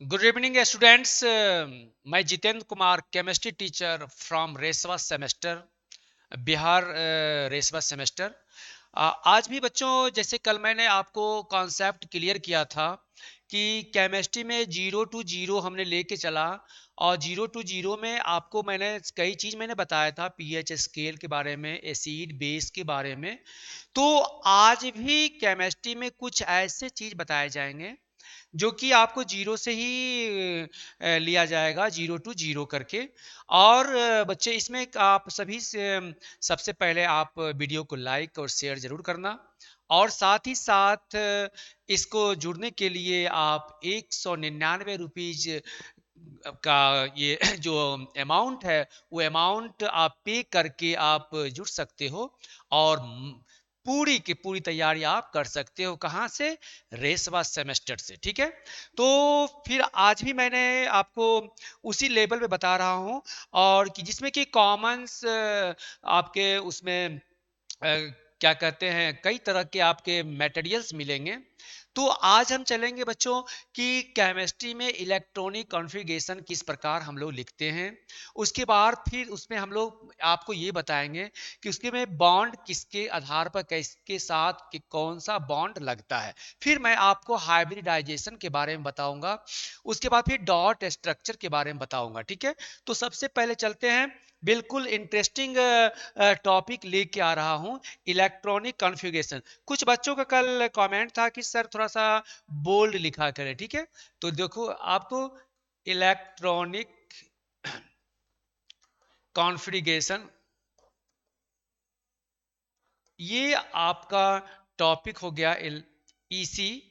Good evening, students. मैं Jitendra Kumar chemistry teacher from Reswa semester Bihar Reswa semester. आज भी बच्चों, जैसे कल मैंने आपको कॉन्सेप्ट क्लियर किया था कि केमिस्ट्री में 0 to 0 हमने लेके चला, और 0 to 0 में आपको मैंने कई चीज़ मैंने बताया था, पीएच स्केल के बारे में, एसिड बेस के बारे में। तो आज भी केमिस्ट्री में कुछ ऐसे चीज़ बताए जाएंगे जो कि आपको जीरो से ही लिया जाएगा, 0 to 0 करके। और बच्चे, इसमें आप सभी से सबसे पहले आप वीडियो को लाइक और शेयर जरूर करना, और साथ ही साथ इसको जुड़ने के लिए आप 199 रुपीज का ये जो अमाउंट है, वो अमाउंट आप पे करके आप जुड़ सकते हो, और पूरी की पूरी तैयारी आप कर सकते हो। कहाँ से? रेसवा सेमेस्टर से। ठीक है, तो फिर आज भी मैंने आपको उसी लेवल पे बता रहा हूँ, और कि जिसमें कि कॉमन्स आपके उसमें क्या कहते हैं, कई तरह के आपके मटेरियल्स मिलेंगे। तो आज हम चलेंगे बच्चों कि केमिस्ट्री में इलेक्ट्रॉनिक कॉन्फ़िगरेशन किस प्रकार हम लोग लिखते हैं। उसके बाद फिर उसमें हम लोग आपको ये बताएंगे कि उसके में बॉन्ड किसके आधार पर किसके साथ कि कौन सा बॉन्ड लगता है। फिर मैं आपको हाइब्रिडाइजेशन के बारे में बताऊंगा, उसके बाद फिर डॉट स्ट्रक्चर के बारे में बताऊंगा। ठीक है, तो सबसे पहले चलते हैं, बिल्कुल इंटरेस्टिंग टॉपिक लेके आ रहा हूं, इलेक्ट्रॉनिक कॉन्फ़िगरेशन। कुछ बच्चों का कल कमेंट था कि सर थोड़ा सा बोल्ड लिखा करें। ठीक है, तो देखो आपको इलेक्ट्रॉनिक कॉन्फ़िगरेशन, ये आपका टॉपिक हो गया ईसी।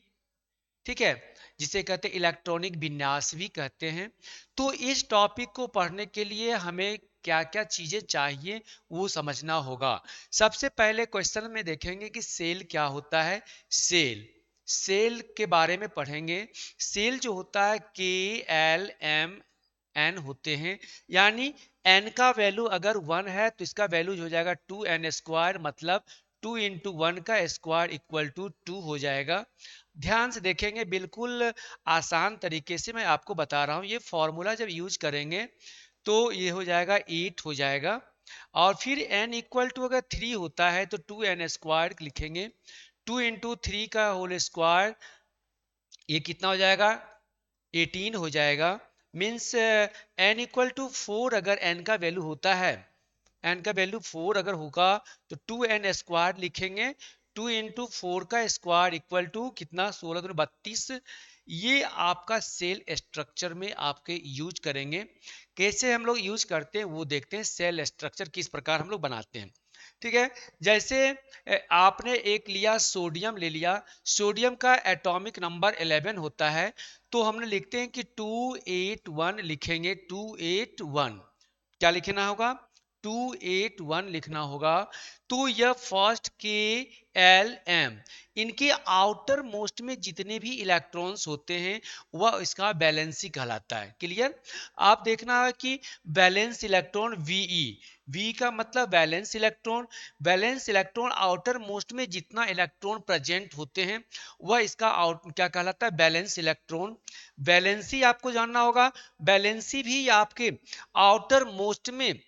ठीक है, जिसे कहते हैं इलेक्ट्रॉनिक विन्यास भी कहते हैं। तो इस टॉपिक को पढ़ने के लिए हमें क्या क्या चीजें चाहिए वो समझना होगा। सबसे पहले क्वेश्चन में देखेंगे कि सेल क्या होता है। सेल के बारे में पढ़ेंगे। सेल जो होता है, KLMN होते हैं, यानी n का वैल्यू अगर 1 है तो इसका वैल्यू हो जाएगा 2n², मतलब 2 × 1 का स्क्वायर इक्वल टू 2 हो जाएगा। ध्यान से देखेंगे, बिल्कुल आसान तरीके से मैं आपको बता रहा हूं। ये फॉर्मूला जब यूज करेंगे तो ये हो जाएगा 8 हो जाएगा, और फिर n इक्वल टू अगर 3 होता है तो 2n² लिखेंगे। 2 × 3 का होल स्क्वायर, ये कितना हो जाएगा? 18 हो जाएगा। मीन्स n इक्वल टू 4 अगर n का वैल्यू होता है, n का वैल्यू 4 अगर होगा तो 2n² लिखेंगे। 2 × 4 का स्क्वायर इक्वल टू कितना? 16×32। ये आपका सेल स्ट्रक्चर में आपके यूज करेंगे। कैसे हम लोग यूज करते हैं वो देखते हैं, सेल स्ट्रक्चर किस प्रकार हम लोग बनाते हैं। ठीक है, जैसे आपने एक लिया, सोडियम ले लिया। सोडियम का एटॉमिक नंबर 11 होता है, तो हमने लिखते हैं कि 281 लिखेंगे। 281 क्या लिखना होगा? 281 लिखना होगा। तो यह फर्स्ट KLM, इनके आउटर मोस्ट में जितने भी इलेक्ट्रॉन्स होते हैं वह इसका बैलेंसी कहलाता है। क्लियर? आप देखना है कि बैलेंस इलेक्ट्रॉन VE, V का मतलब balance electron. Balance electron outer most में जितना इलेक्ट्रॉन प्रेजेंट होते हैं वह इसका आउट क्या कहलाता है? Balance electron. बैलेंसी आपको जानना होगा। बैलेंसी भी आपके आउटर मोस्ट में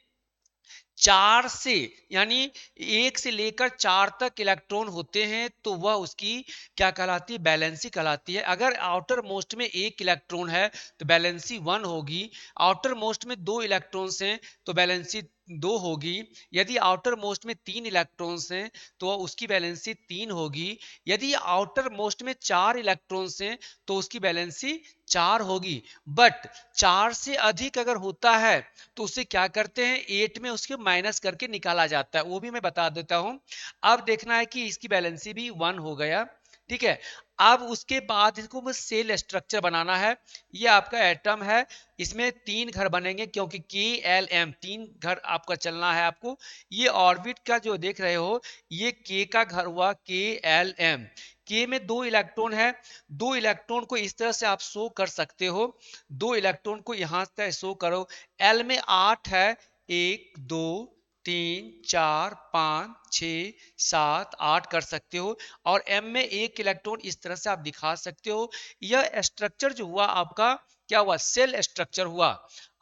4 से, यानी 1 से लेकर 4 तक इलेक्ट्रॉन होते हैं तो वह उसकी क्या कहलाती है? बैलेंसी कहलाती है। अगर आउटर मोस्ट में 1 इलेक्ट्रॉन है तो बैलेंसी 1 होगी। आउटर मोस्ट में 2 इलेक्ट्रॉन्स हैं तो बैलेंसी 2 होगी। यदि आउटर मोस्ट में 3 इलेक्ट्रॉन्स हैं तो उसकी बैलेंसी 3 होगी। यदि आउटर मोस्ट में 4 इलेक्ट्रॉन्स हैं तो उसकी बैलेंसी 4 होगी। बट 4 से अधिक अगर होता है तो उसे क्या करते हैं? 8 में उसके माइनस करके निकाला जाता है, वो भी मैं बता देता हूं। अब देखना है कि इसकी बैलेंसी भी 1 हो गया। ठीक है, अब उसके बाद इसको बस सेल स्ट्रक्चर बनाना है। ये आपका एटम है, इसमें 3 घर बनेंगे क्योंकि KLM 3 घर आपका चलना है आपको। ये ऑर्बिट का जो देख रहे हो, ये K का घर हुआ, KLM। K में 2 इलेक्ट्रॉन है। 2 इलेक्ट्रॉन को इस तरह से आप शो कर सकते हो। 2 इलेक्ट्रॉन को यहां तक शो करो। L में 8 है, 1 2 3 4 5 6 7 8 कर सकते हो। और M में 1 इलेक्ट्रॉन इस तरह से आप दिखा सकते हो। यह स्ट्रक्चर जो हुआ आपका क्या हुआ, सेल स्ट्रक्चर हुआ।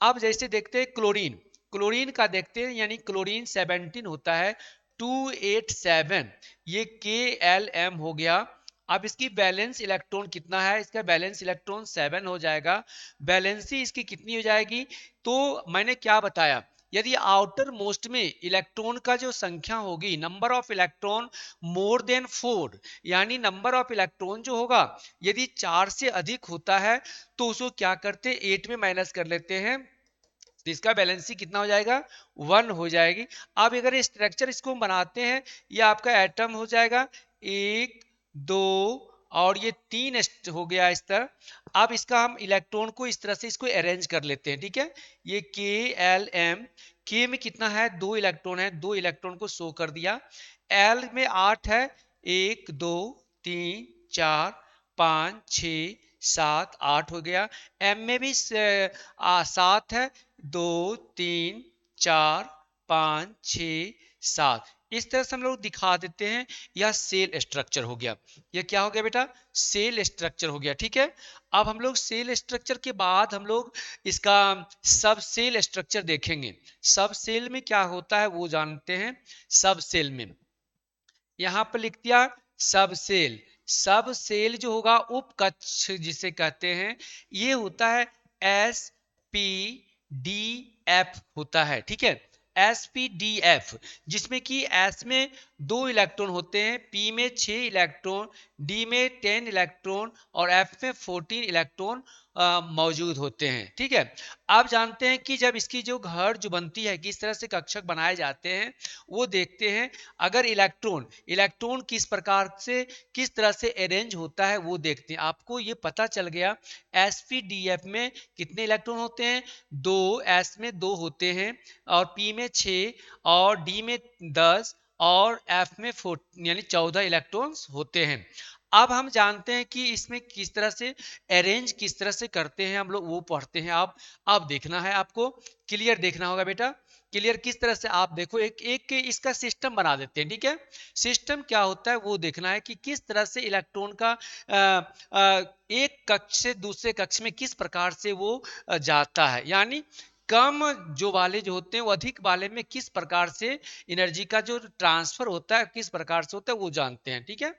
अब जैसे देखते हैं क्लोरीन, क्लोरीन का देखते हैं, यानी क्लोरीन 17 होता है 287, ये के एल एम हो गया। अब इसकी बैलेंस इलेक्ट्रॉन कितना है, इसका बैलेंस इलेक्ट्रॉन 7 हो जाएगा। बैलेंसी इसकी कितनी हो जाएगी, तो मैंने क्या बताया, यदि आउटर मोस्ट में इलेक्ट्रॉन का जो संख्या होगी, number of electron more than 4, यानी नंबर ऑफ इलेक्ट्रॉन जो होगा यदि 4 से अधिक होता है तो उसको क्या करते हैं, 8 में माइनस कर लेते हैं, तो इसका बैलेंसी कितना हो जाएगा, 1 हो जाएगी। अब अगर स्ट्रक्चर इसको हम बनाते हैं, ये आपका एटम हो जाएगा 1 2 और ये 3 हो गया इस तरह। अब इसका हम इलेक्ट्रॉन को इस तरह से इसको अरेंज कर लेते हैं, ठीक है। ये के एल एम, के में कितना है, 2 इलेक्ट्रॉन है, 2 इलेक्ट्रॉन को शो कर दिया। एल में 8 है, 1 2 3 4 5 6 7 8 हो गया। एम में भी 7 है, 2 3 4 5 6 7, इस तरह से हम लोग दिखा देते हैं। यह सेल स्ट्रक्चर हो गया, यह क्या हो गया बेटा, सेल स्ट्रक्चर हो गया, ठीक है। अब हम लोग सेल स्ट्रक्चर के बाद हम लोग इसका सब सेल स्ट्रक्चर देखेंगे। सब सेल में क्या होता है वो जानते हैं। सब सेल में यहां पर लिख दिया सब सेल। सब सेल जो होगा उप कक्ष जिसे कहते हैं, ये होता है एस पी डी एफ होता है, ठीक है। एस पी डी एफ, जिसमें कि एस में 2 इलेक्ट्रॉन होते हैं, पी में 6 इलेक्ट्रॉन, डी में 10 इलेक्ट्रॉन और एफ में 14 इलेक्ट्रॉन मौजूद होते हैं, ठीक है। आप जानते हैं कि जब इसकी जो घर जो बनती है, किस तरह से कक्षक बनाए जाते हैं वो देखते हैं। अगर इलेक्ट्रॉन इलेक्ट्रॉन किस प्रकार से किस तरह से अरेंज होता है वो देखते हैं। आपको ये पता चल गया sp-df में कितने इलेक्ट्रॉन होते हैं, 2, s में 2 होते हैं और p में 6 और d में 10 और f में 4 यानी 14 इलेक्ट्रॉन्स होते हैं। अब हम जानते हैं कि इसमें किस तरह से अरेंज किस तरह से करते हैं हम लोग, वो पढ़ते हैं। आप अब देखना है, आपको क्लियर देखना होगा बेटा। क्लियर किस तरह से, आप देखो एक एक इसका सिस्टम बना देते हैं, ठीक है। सिस्टम क्या होता है वो देखना है कि किस तरह से इलेक्ट्रॉन का एक कक्ष से दूसरे कक्ष में किस प्रकार से वो जाता है, यानी कम जो वाले जो होते हैं वो अधिक वाले में किस प्रकार से एनर्जी का जो ट्रांसफर होता है किस प्रकार से होता है वो जानते हैं, ठीक है।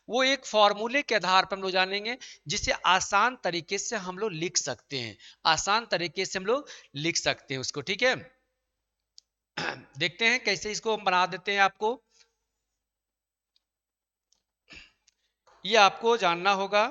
वो एक फॉर्मूले के आधार पर हम लोग जानेंगे, जिसे आसान तरीके से हम लोग लिख सकते हैं, आसान तरीके से हम लोग लिख सकते हैं उसको, ठीक है। देखते हैं कैसे इसको हम बना देते हैं। आपको ये आपको जानना होगा।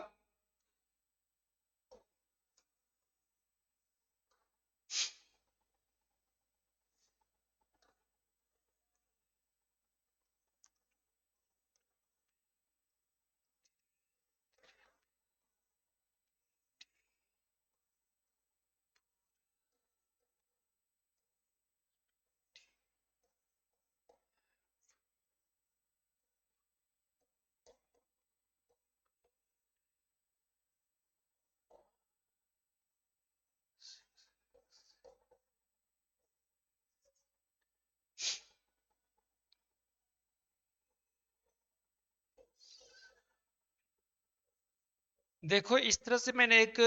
देखो इस तरह से मैंने एक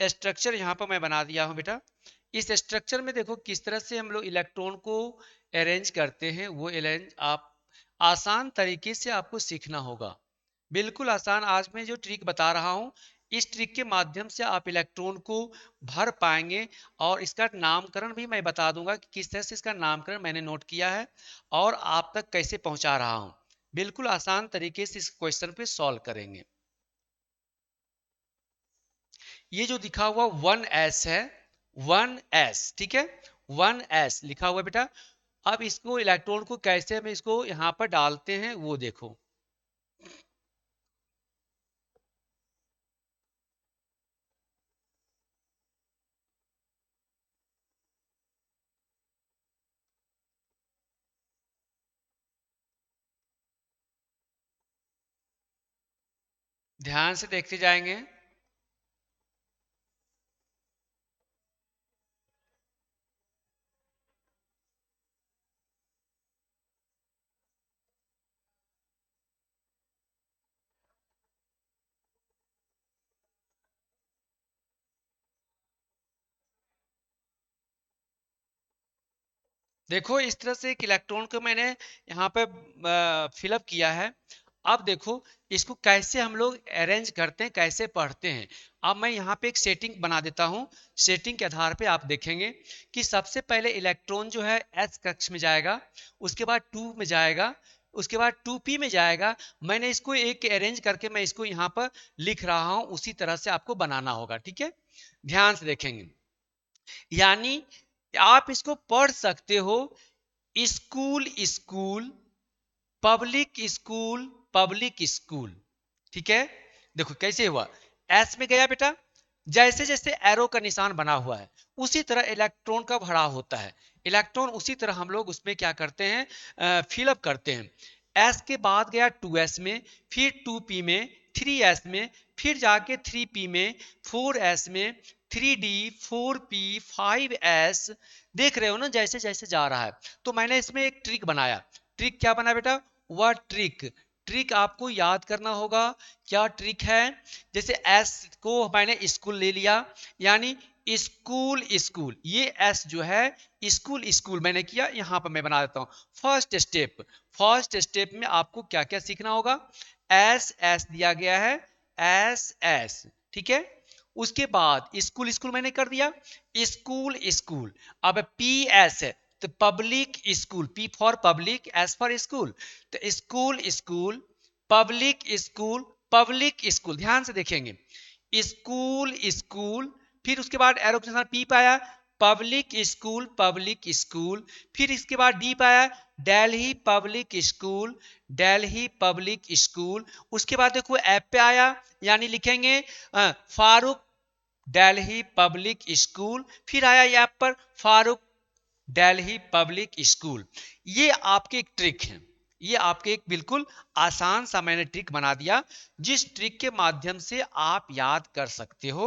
स्ट्रक्चर यहाँ पर मैं बना दिया हूँ बेटा। इस स्ट्रक्चर में देखो किस तरह से हम लोग इलेक्ट्रॉन को अरेंज करते हैं, वो अरेंज आप आसान तरीके से आपको सीखना होगा, बिल्कुल आसान। आज मैं जो ट्रिक बता रहा हूँ, इस ट्रिक के माध्यम से आप इलेक्ट्रॉन को भर पाएंगे। और इसका नामकरण भी मैं बता दूंगा कि किस तरह से इसका नामकरण मैंने नोट किया है और आप तक कैसे पहुंचा रहा हूं। बिल्कुल आसान तरीके से इस क्वेश्चन पे सॉल्व करेंगे। ये जो दिखा हुआ 1s है, 1s, ठीक है, 1s लिखा हुआ है बेटा। अब इसको इलेक्ट्रॉन को कैसे हम इसको यहाँ पर डालते हैं वो देखो। ध्यान से देखते जाएंगे। देखो इस तरह से एक इलेक्ट्रॉन को मैंने यहाँ पे फिलअप किया है। अब देखो इसको कैसे हम लोग अरेंज करते हैं, कैसे पढ़ते हैं। अब मैं यहाँ पे एक सेटिंग बना देता हूँ। सेटिंग के आधार पे आप देखेंगे कि सबसे पहले इलेक्ट्रॉन जो है एस कक्ष में जाएगा, उसके बाद 2 में जाएगा, उसके बाद 2p में जाएगा। मैंने इसको एक अरेंज करके मैं इसको यहाँ पर लिख रहा हूँ, उसी तरह से आपको बनाना होगा। ठीक है, ध्यान से देखेंगे। यानी आप इसको पढ़ सकते हो, school school, public school, public school. ठीक है, देखो कैसे हुआ। एस में गया बेटा, जैसे जैसे एरो का निशान बना हुआ है उसी तरह इलेक्ट्रॉन का भराव होता है। इलेक्ट्रॉन उसी तरह हम लोग उसमें क्या करते हैं, फिलअप करते हैं। एस के बाद गया 2s में, फिर 2p में, 3s में, फिर जाके 3p में, 4s में, 3d, 4p, 5s। देख रहे हो ना जैसे जैसे जा रहा है। तो मैंने इसमें एक ट्रिक बनाया। ट्रिक क्या बना बेटा, वह ट्रिक आपको याद करना होगा। क्या ट्रिक है, जैसे एस को मैंने स्कूल ले लिया, यानी स्कूल स्कूल, ये एस जो है स्कूल स्कूल मैंने किया। यहां पर मैं बना देता हूं फर्स्ट स्टेप में आपको क्या क्या सीखना होगा। एस एस दिया गया है, एस एस, ठीक है। उसके बाद स्कूल स्कूल मैंने कर दिया, स्कूल स्कूल। अब पी एस है तो public school, P for public, S for school. तो school school, public school, public school. ध्यान से देखेंगे, स्कूल स्कूल, फिर उसके बाद एरो के साथ पी पाया, पब्लिक स्कूल, पब्लिक स्कूल। फिर इसके बाद डी पाया, Delhi public school, Delhi public school. उसके बाद देखो ऐप पे आया, यानी लिखेंगे फारूक दिल्ली पब्लिक स्कूल। फिर आया ऐप पर फारूक दिल्ली पब्लिक स्कूल। ये आपकी एक ट्रिक है, ये आपके एक बिल्कुल आसान सा मैंने ट्रिक बना दिया, जिस ट्रिक के माध्यम से आप याद कर सकते हो।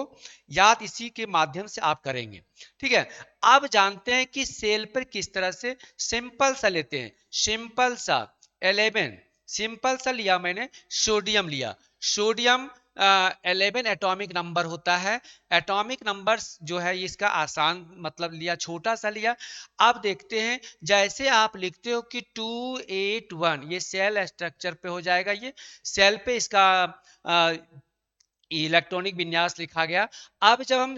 याद इसी के माध्यम से आप करेंगे। ठीक है, अब जानते हैं कि सेल पर किस तरह से सिंपल सा लेते हैं। सिंपल सा 11, सिंपल सा लिया मैंने, सोडियम लिया। सोडियम 11 एटॉमिक नंबर होता है। एटॉमिक नंबर जो है इसका आसान मतलब लिया, छोटा सा लिया। अब देखते हैं, जैसे आप लिखते हो कि 281, ये सेल स्ट्रक्चर पे हो जाएगा, ये सेल पे इसका इलेक्ट्रॉनिक विन्यास लिखा गया। अब जब हम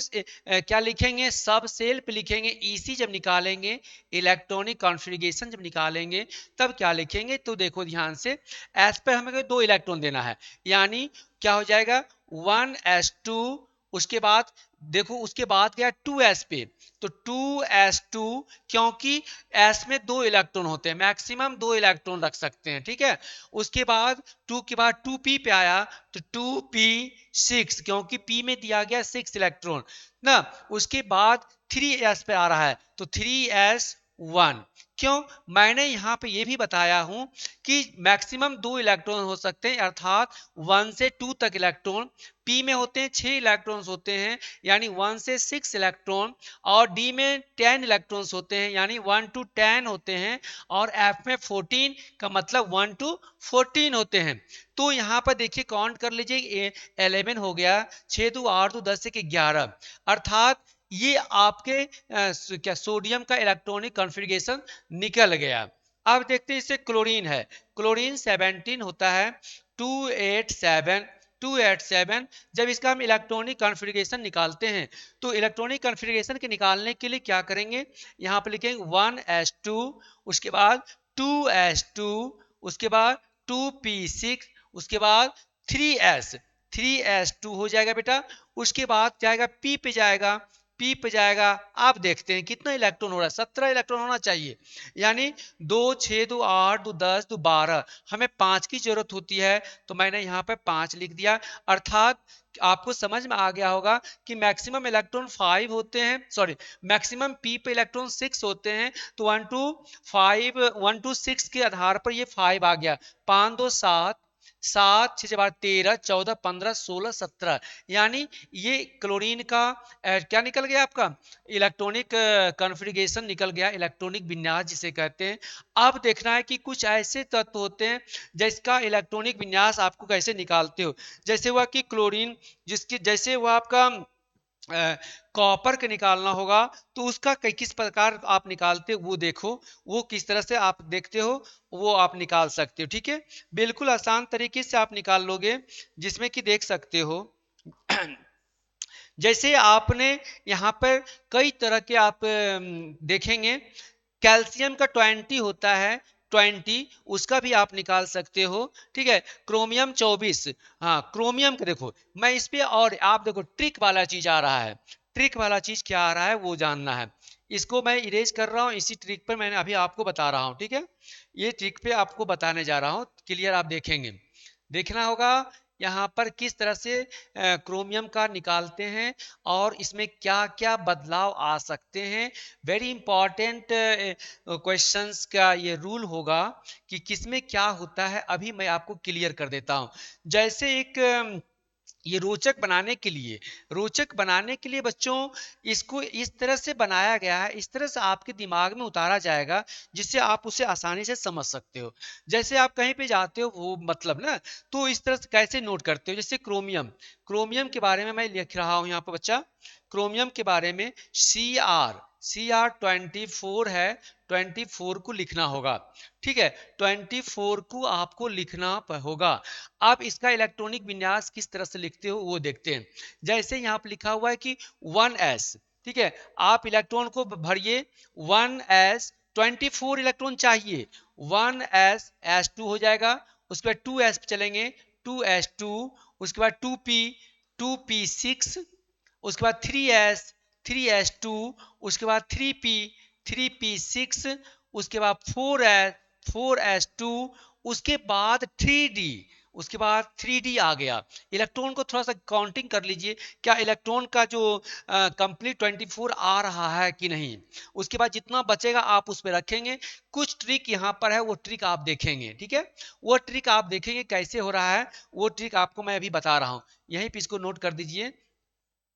क्या लिखेंगे, सब सेल पे लिखेंगे, ईसी जब निकालेंगे, इलेक्ट्रॉनिक कॉन्फ़िगरेशन जब निकालेंगे, तब क्या लिखेंगे। तो देखो ध्यान से, एस पे हमें 2 इलेक्ट्रॉन देना है, यानी क्या हो जाएगा 1s2। उसके बाद देखो, उसके बाद गया 2s पे, तो 2s2, क्योंकि s में 2 इलेक्ट्रॉन होते हैं, मैक्सिमम 2 इलेक्ट्रॉन रख सकते हैं। ठीक है, उसके बाद 2 के बाद 2p पे आया, तो 2p6, क्योंकि p में दिया गया 6 इलेक्ट्रॉन ना। उसके बाद 3s पे आ रहा है, तो 3s1। क्यों, मैंने यहाँ पे ये भी बताया हूं कि मैक्सिमम 2 इलेक्ट्रॉन हो सकते हैं, अर्थात 1 से 2 तक इलेक्ट्रॉन। p में होते हैं 6 इलेक्ट्रॉन्स होते हैं, यानी 1 से 6 इलेक्ट्रॉन। और d में 10 इलेक्ट्रॉन्स होते हैं, यानी 1 to 10 होते हैं। और f में 14 का मतलब 1 to 14 होते हैं। तो यहाँ पर देखिए काउंट कर लीजिए, 11 हो गया, 6 2 8 2 10 1 11, अर्थात ये आपके क्या सोडियम का इलेक्ट्रॉनिक कॉन्फ़िगरेशन निकल गया। अब देखते हैं इससे क्लोरीन है। क्लोरीन 17 होता है, 287, 287। जब इसका हम इलेक्ट्रॉनिक कॉन्फ़िगरेशन निकालते हैं, तो इलेक्ट्रॉनिक कॉन्फ़िगरेशन के निकालने के लिए क्या करेंगे, यहाँ पर लिखेंगे 1s2, उसके बाद 2s2, उसके बाद 2p6, उसके बाद 3s2 हो जाएगा बेटा। उसके बाद जाएगा p पे जाएगा, p पे जाएगा। आप देखते हैं कितना इलेक्ट्रॉन हो रहा है, 17 इलेक्ट्रॉन होना चाहिए, यानी 2 6 2 8 2 10 2 12, हमें 5 की जरूरत होती है, तो मैंने यहाँ पे 5 लिख दिया। अर्थात आपको समझ में आ गया होगा कि मैक्सिमम इलेक्ट्रॉन 5 होते हैं, सॉरी मैक्सिमम p पे इलेक्ट्रॉन 6 होते हैं। तो 1 to 6 के आधार पर ये 5 आ गया, 5 2 7, 7 6 12 13 14 15 16 17, यानी ये क्लोरीन का क्या निकल गया आपका, इलेक्ट्रॉनिक कॉन्फ़िगरेशन निकल गया, इलेक्ट्रॉनिक विन्यास जिसे कहते हैं। अब देखना है कि कुछ ऐसे तत्व होते हैं जिसका इलेक्ट्रॉनिक विन्यास आपको कैसे निकालते हो। जैसे हुआ कि क्लोरीन, जिसकी जैसे हुआ आपका कॉपर का निकालना होगा तो उसका किस प्रकार आप निकालते हो वो देखो, वो किस तरह से आप देखते हो वो आप निकाल सकते हो। ठीक है, बिल्कुल आसान तरीके से आप निकाल लोगे, जिसमें कि देख सकते हो जैसे आपने यहाँ पर कई तरह के आप देखेंगे, कैल्शियम का 20 होता है, 20 उसका भी आप निकाल सकते हो। ठीक है, क्रोमियम 24, हाँ क्रोमियम का देखो, मैं इस पे और आप देखो ट्रिक वाला चीज आ रहा है, ट्रिक वाला चीज क्या आ रहा है वो जानना है। इसको मैं इरेज कर रहा हूँ, इसी ट्रिक पर मैंने अभी आपको बता रहा हूँ। ठीक है, ये ट्रिक पे आपको बताने जा रहा हूँ, क्लियर आप देखेंगे, देखना होगा यहाँ पर किस तरह से क्रोमियम का निकालते हैं और इसमें क्या क्या बदलाव आ सकते हैं। वेरी इंपॉर्टेंट क्वेश्चंस का ये रूल होगा कि किसमें क्या होता है, अभी मैं आपको क्लियर कर देता हूँ। जैसे एक ये रोचक बनाने के लिए बच्चों इसको इस तरह से बनाया गया है, इस तरह से आपके दिमाग में उतारा जाएगा जिससे आप उसे आसानी से समझ सकते हो। जैसे आप कहीं पे जाते हो वो मतलब ना, तो इस तरह से कैसे नोट करते हो, जैसे क्रोमियम के बारे में मैं लिख रहा हूं यहाँ पर बच्चा, क्रोमियम के बारे में सी आर 24 है, 24 को लिखना होगा। ठीक है, 24 को आपको लिखना होगा। आप इसका इलेक्ट्रॉनिक विन्यास किस तरह से लिखते हो वो देखते हैं। जैसे यहाँ पर लिखा हुआ है कि 1s, ठीक है, आप इलेक्ट्रॉन को भरिए 1s, 24 इलेक्ट्रॉन चाहिए, 1s s2 हो जाएगा, उसके बाद 2s पे चलेंगे, 2s2, उसके बाद 2p 6, उसके बाद 3s 2, उसके बाद 3p 6, उसके बाद 4s 2, उसके बाद 3d, उसके बाद 3d आ गया। इलेक्ट्रॉन को थोड़ा सा काउंटिंग कर लीजिए, क्या इलेक्ट्रॉन का जो कंप्लीट 24 आ रहा है कि नहीं। उसके बाद जितना बचेगा आप उस पर रखेंगे। कुछ ट्रिक यहाँ पर है, वो ट्रिक आप देखेंगे। ठीक है, वो ट्रिक आप देखेंगे कैसे हो रहा है, वो ट्रिक आपको मैं अभी बता रहा हूँ। यहीं पे इसको नोट कर दीजिए।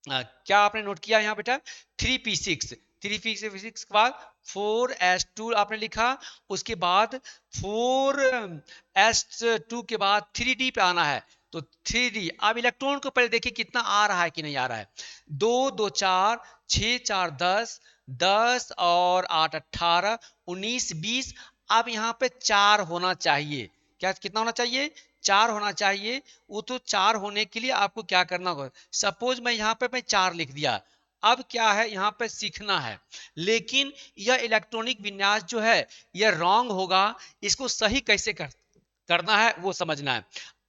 क्या आपने नोट किया यहाँ बेटा, 3p 6, 3p 6 के बाद 4s 2 आपने लिखा, उसके बाद 4s 2 के बाद 3d पे आना है, तो 3d। अब इलेक्ट्रॉन को पहले देखिए कितना आ रहा है कि नहीं आ रहा है, 2 2 4 6 4 10, 10 और 8 18 19 20। अब यहाँ पे 4 होना चाहिए, क्या कितना होना चाहिए, 4 होना चाहिए। वो तो 4 होने के लिए आपको क्या करना होगा, सपोज मैं यहाँ पे मैं 4 लिख दिया। अब क्या है, यहाँ पे सीखना है, लेकिन यह इलेक्ट्रॉनिक विन्यास जो है यह रॉन्ग होगा, इसको सही कैसे करना है वो समझना है।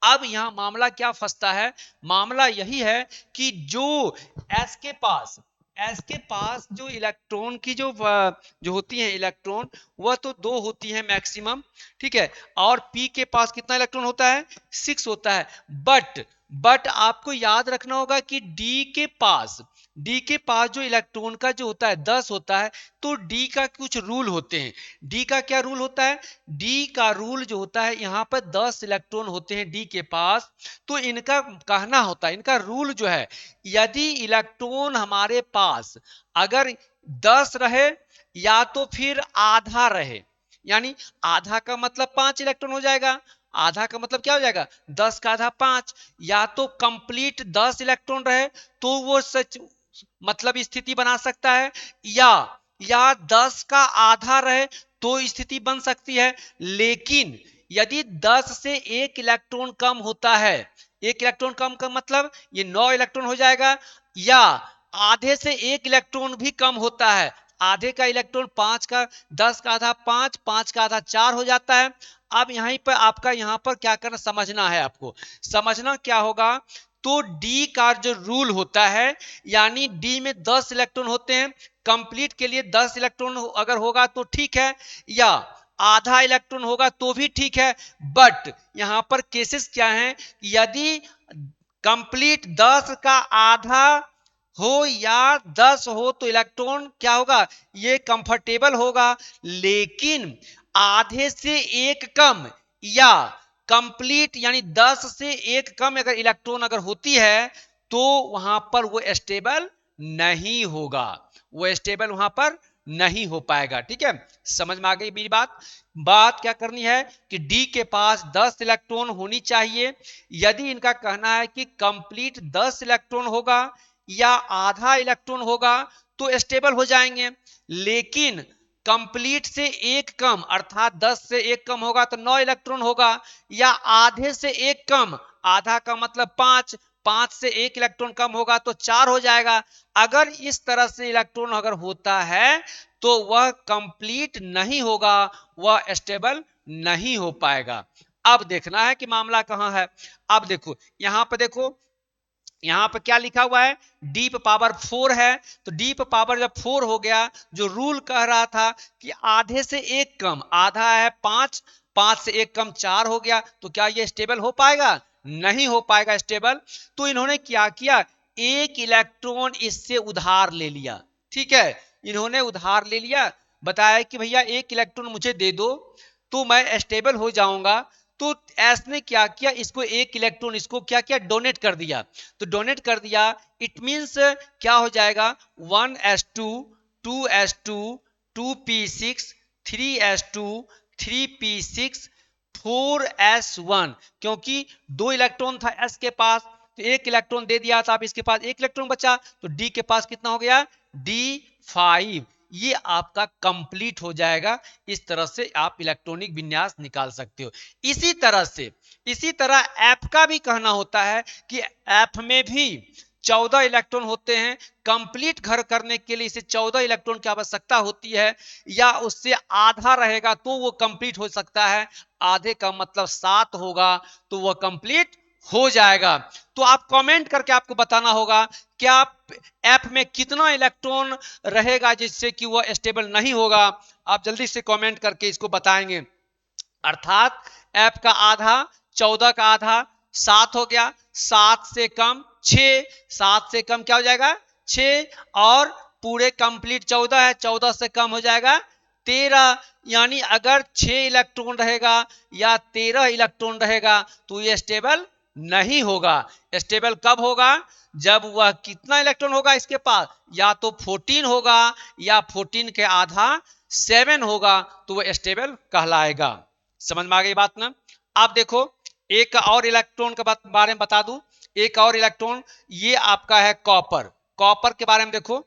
अब यहाँ मामला क्या फंसता है, मामला यही है कि जो एस के पास जो इलेक्ट्रॉन की जो होती है इलेक्ट्रॉन, वह तो 2 होती है मैक्सिमम। ठीक है, और पी के पास कितना इलेक्ट्रॉन होता है, 6 होता है। बट आपको याद रखना होगा कि डी के पास जो इलेक्ट्रॉन का जो होता है 10 होता है, तो डी का कुछ रूल होते हैं। डी का क्या रूल होता है, डी का रूल जो होता है, यहाँ पर 10 इलेक्ट्रॉन होते हैं डी के पास, तो इनका कहना होता है, इनका रूल जो है, यदि इलेक्ट्रॉन हमारे पास अगर 10 रहे या तो फिर आधा रहे, यानी आधा का मतलब 5 इलेक्ट्रॉन हो जाएगा, आधा का मतलब क्या हो जाएगा, 10 का आधा 5, या तो कंप्लीट 10 इलेक्ट्रॉन रहे तो वो सच मतलब स्थिति बना सकता है, या 10 का आधा रहे तो स्थिति बन सकती है। लेकिन यदि 10 से एक इलेक्ट्रॉन कम होता है, एक इलेक्ट्रॉन कम का मतलब ये 9 इलेक्ट्रॉन हो जाएगा, या आधे से एक इलेक्ट्रॉन भी कम होता है, आधे का इलेक्ट्रॉन 5 का 10 का आधा 5, 5 का आधा 4 हो जाता है। अब यहीं पर आपका यहाँ पर क्या करना समझना है, आपको समझना क्या होगा, तो डी का जो रूल होता है, यानी डी में 10 इलेक्ट्रॉन होते हैं, कंप्लीट के लिए 10 इलेक्ट्रॉन अगर होगा तो ठीक है, या आधा इलेक्ट्रॉन होगा तो भी ठीक है। बट यहां पर केसेस क्या हैं, यदि कंप्लीट 10 का आधा हो या 10 हो तो इलेक्ट्रॉन क्या होगा, ये कंफर्टेबल होगा। लेकिन आधे से एक कम या कंप्लीट यानी 10 से एक कम अगर इलेक्ट्रॉन अगर होती है, तो वहां पर वो स्टेबल नहीं होगा, वो स्टेबल वहां पर नहीं हो पाएगा। ठीक है, समझ में आ गई मेरी बात क्या करनी है कि डी के पास 10 इलेक्ट्रॉन होनी चाहिए। यदि इनका कहना है कि कंप्लीट 10 इलेक्ट्रॉन होगा या आधा इलेक्ट्रॉन होगा तो स्टेबल हो जाएंगे, लेकिन कंप्लीट से एक कम अर्थात 10 से एक कम होगा तो 9 इलेक्ट्रॉन होगा, या आधे से एक कम, आधा का मतलब 5, 5 से एक इलेक्ट्रॉन कम होगा तो 4 हो जाएगा। अगर इस तरह से इलेक्ट्रॉन अगर होता है तो वह कंप्लीट नहीं होगा, वह स्टेबल नहीं हो पाएगा। अब देखना है कि मामला कहां है। अब देखो यहां पर, देखो यहां पर क्या लिखा हुआ है, डीप पावर 4 है, तो डीप पावर जब 4 हो गया, जो रूल कह रहा था कि आधे से एक कम, आधा है 5, 5 से एक कम 4 हो गया, तो क्या ये स्टेबल हो पाएगा? नहीं हो पाएगा स्टेबल। तो इन्होंने क्या किया, एक इलेक्ट्रॉन इससे उधार ले लिया। ठीक है, इन्होंने उधार ले लिया, बताया कि भैया एक इलेक्ट्रॉन मुझे दे दो तो मैं स्टेबल हो जाऊंगा। तो ऐसने क्या किया, इसको एक इलेक्ट्रॉन इसको क्या किया, डोनेट कर दिया। तो डोनेट कर दिया, इट मींस क्या हो जाएगा, 1s2 2s2 2p6 3s2 3p6 4s1, क्योंकि दो इलेक्ट्रॉन था s के पास, तो एक इलेक्ट्रॉन दे दिया था, अब इसके पास एक इलेक्ट्रॉन बचा, तो d के पास कितना हो गया, d5। ये आपका कंप्लीट हो जाएगा। इस तरह से आप इलेक्ट्रॉनिक विन्यास निकाल सकते हो। इसी तरह एफ का भी कहना होता है कि एफ में भी 14 इलेक्ट्रॉन होते हैं। कंप्लीट घर करने के लिए इसे 14 इलेक्ट्रॉन की आवश्यकता होती है, या उससे आधा रहेगा तो वो कंप्लीट हो सकता है, आधे का मतलब 7 होगा तो वह कंप्लीट हो जाएगा। तो आप कमेंट करके आपको बताना होगा क्या एफ में कितना इलेक्ट्रॉन रहेगा जिससे कि वह स्टेबल नहीं होगा। आप जल्दी से कमेंट करके इसको बताएंगे। अर्थात एफ का आधा, 14 का आधा 7 हो गया, 7 से कम 6, 7 से कम क्या हो जाएगा 6, और पूरे कंप्लीट 14 है, 14 से कम हो जाएगा 13। यानी अगर 6 इलेक्ट्रॉन रहेगा या 13 इलेक्ट्रॉन रहेगा तो ये स्टेबल नहीं होगा। स्टेबल कब होगा, जब वह कितना इलेक्ट्रॉन होगा इसके पास, या तो 14 होगा या 14 के आधा 7 होगा, तो वह स्टेबल कहलाएगा। समझ में आ गई बात ना। आप देखो एक और इलेक्ट्रॉन के बारे में बता दूं, एक और इलेक्ट्रॉन ये आपका है कॉपर। कॉपर के बारे में देखो,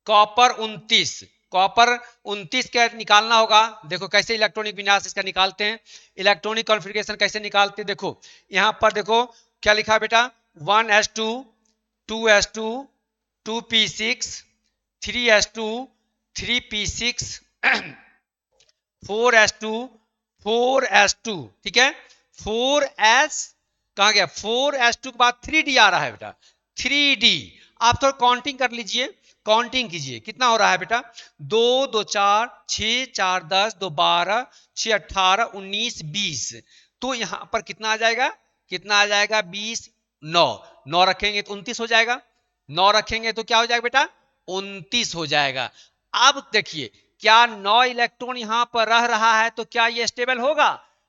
कॉपर 29, कॉपर 29 का निकालना होगा। देखो कैसे इलेक्ट्रॉनिक विन्यास इसका निकालते हैं, इलेक्ट्रॉनिक कॉन्फ़िगरेशन कैसे निकालते हैं। देखो यहां पर देखो क्या लिखा है बेटा, 1s2 2s2 2p6 3s2 3p6 4s2 4s2, ठीक है 4s, कहा गया 4s2 के बाद 3d आ रहा है बेटा, 3d। आप थोड़ा काउंटिंग कर लीजिए, काउंटिंग कीजिए कितना हो रहा है बेटा, 2 2 4 6 4 10 2 12 6 18 19 20, तो यहां पर कितना आ जाएगा, कितना आ जाएगा 20, 9, 9 रखेंगे तो 29 हो जाएगा, 9 रखेंगे तो क्या हो जाएगा बेटा 29 हो जाएगा। अब देखिए क्या 9 इलेक्ट्रॉन यहां पर रह रहा है तो क्या ये स्टेबल होगा,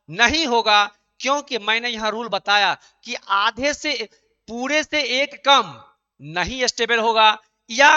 नहीं होगा, क्योंकि मैंने यहां रूल बताया कि आधे से पूरे से एक कम नहीं स्टेबल होगा, या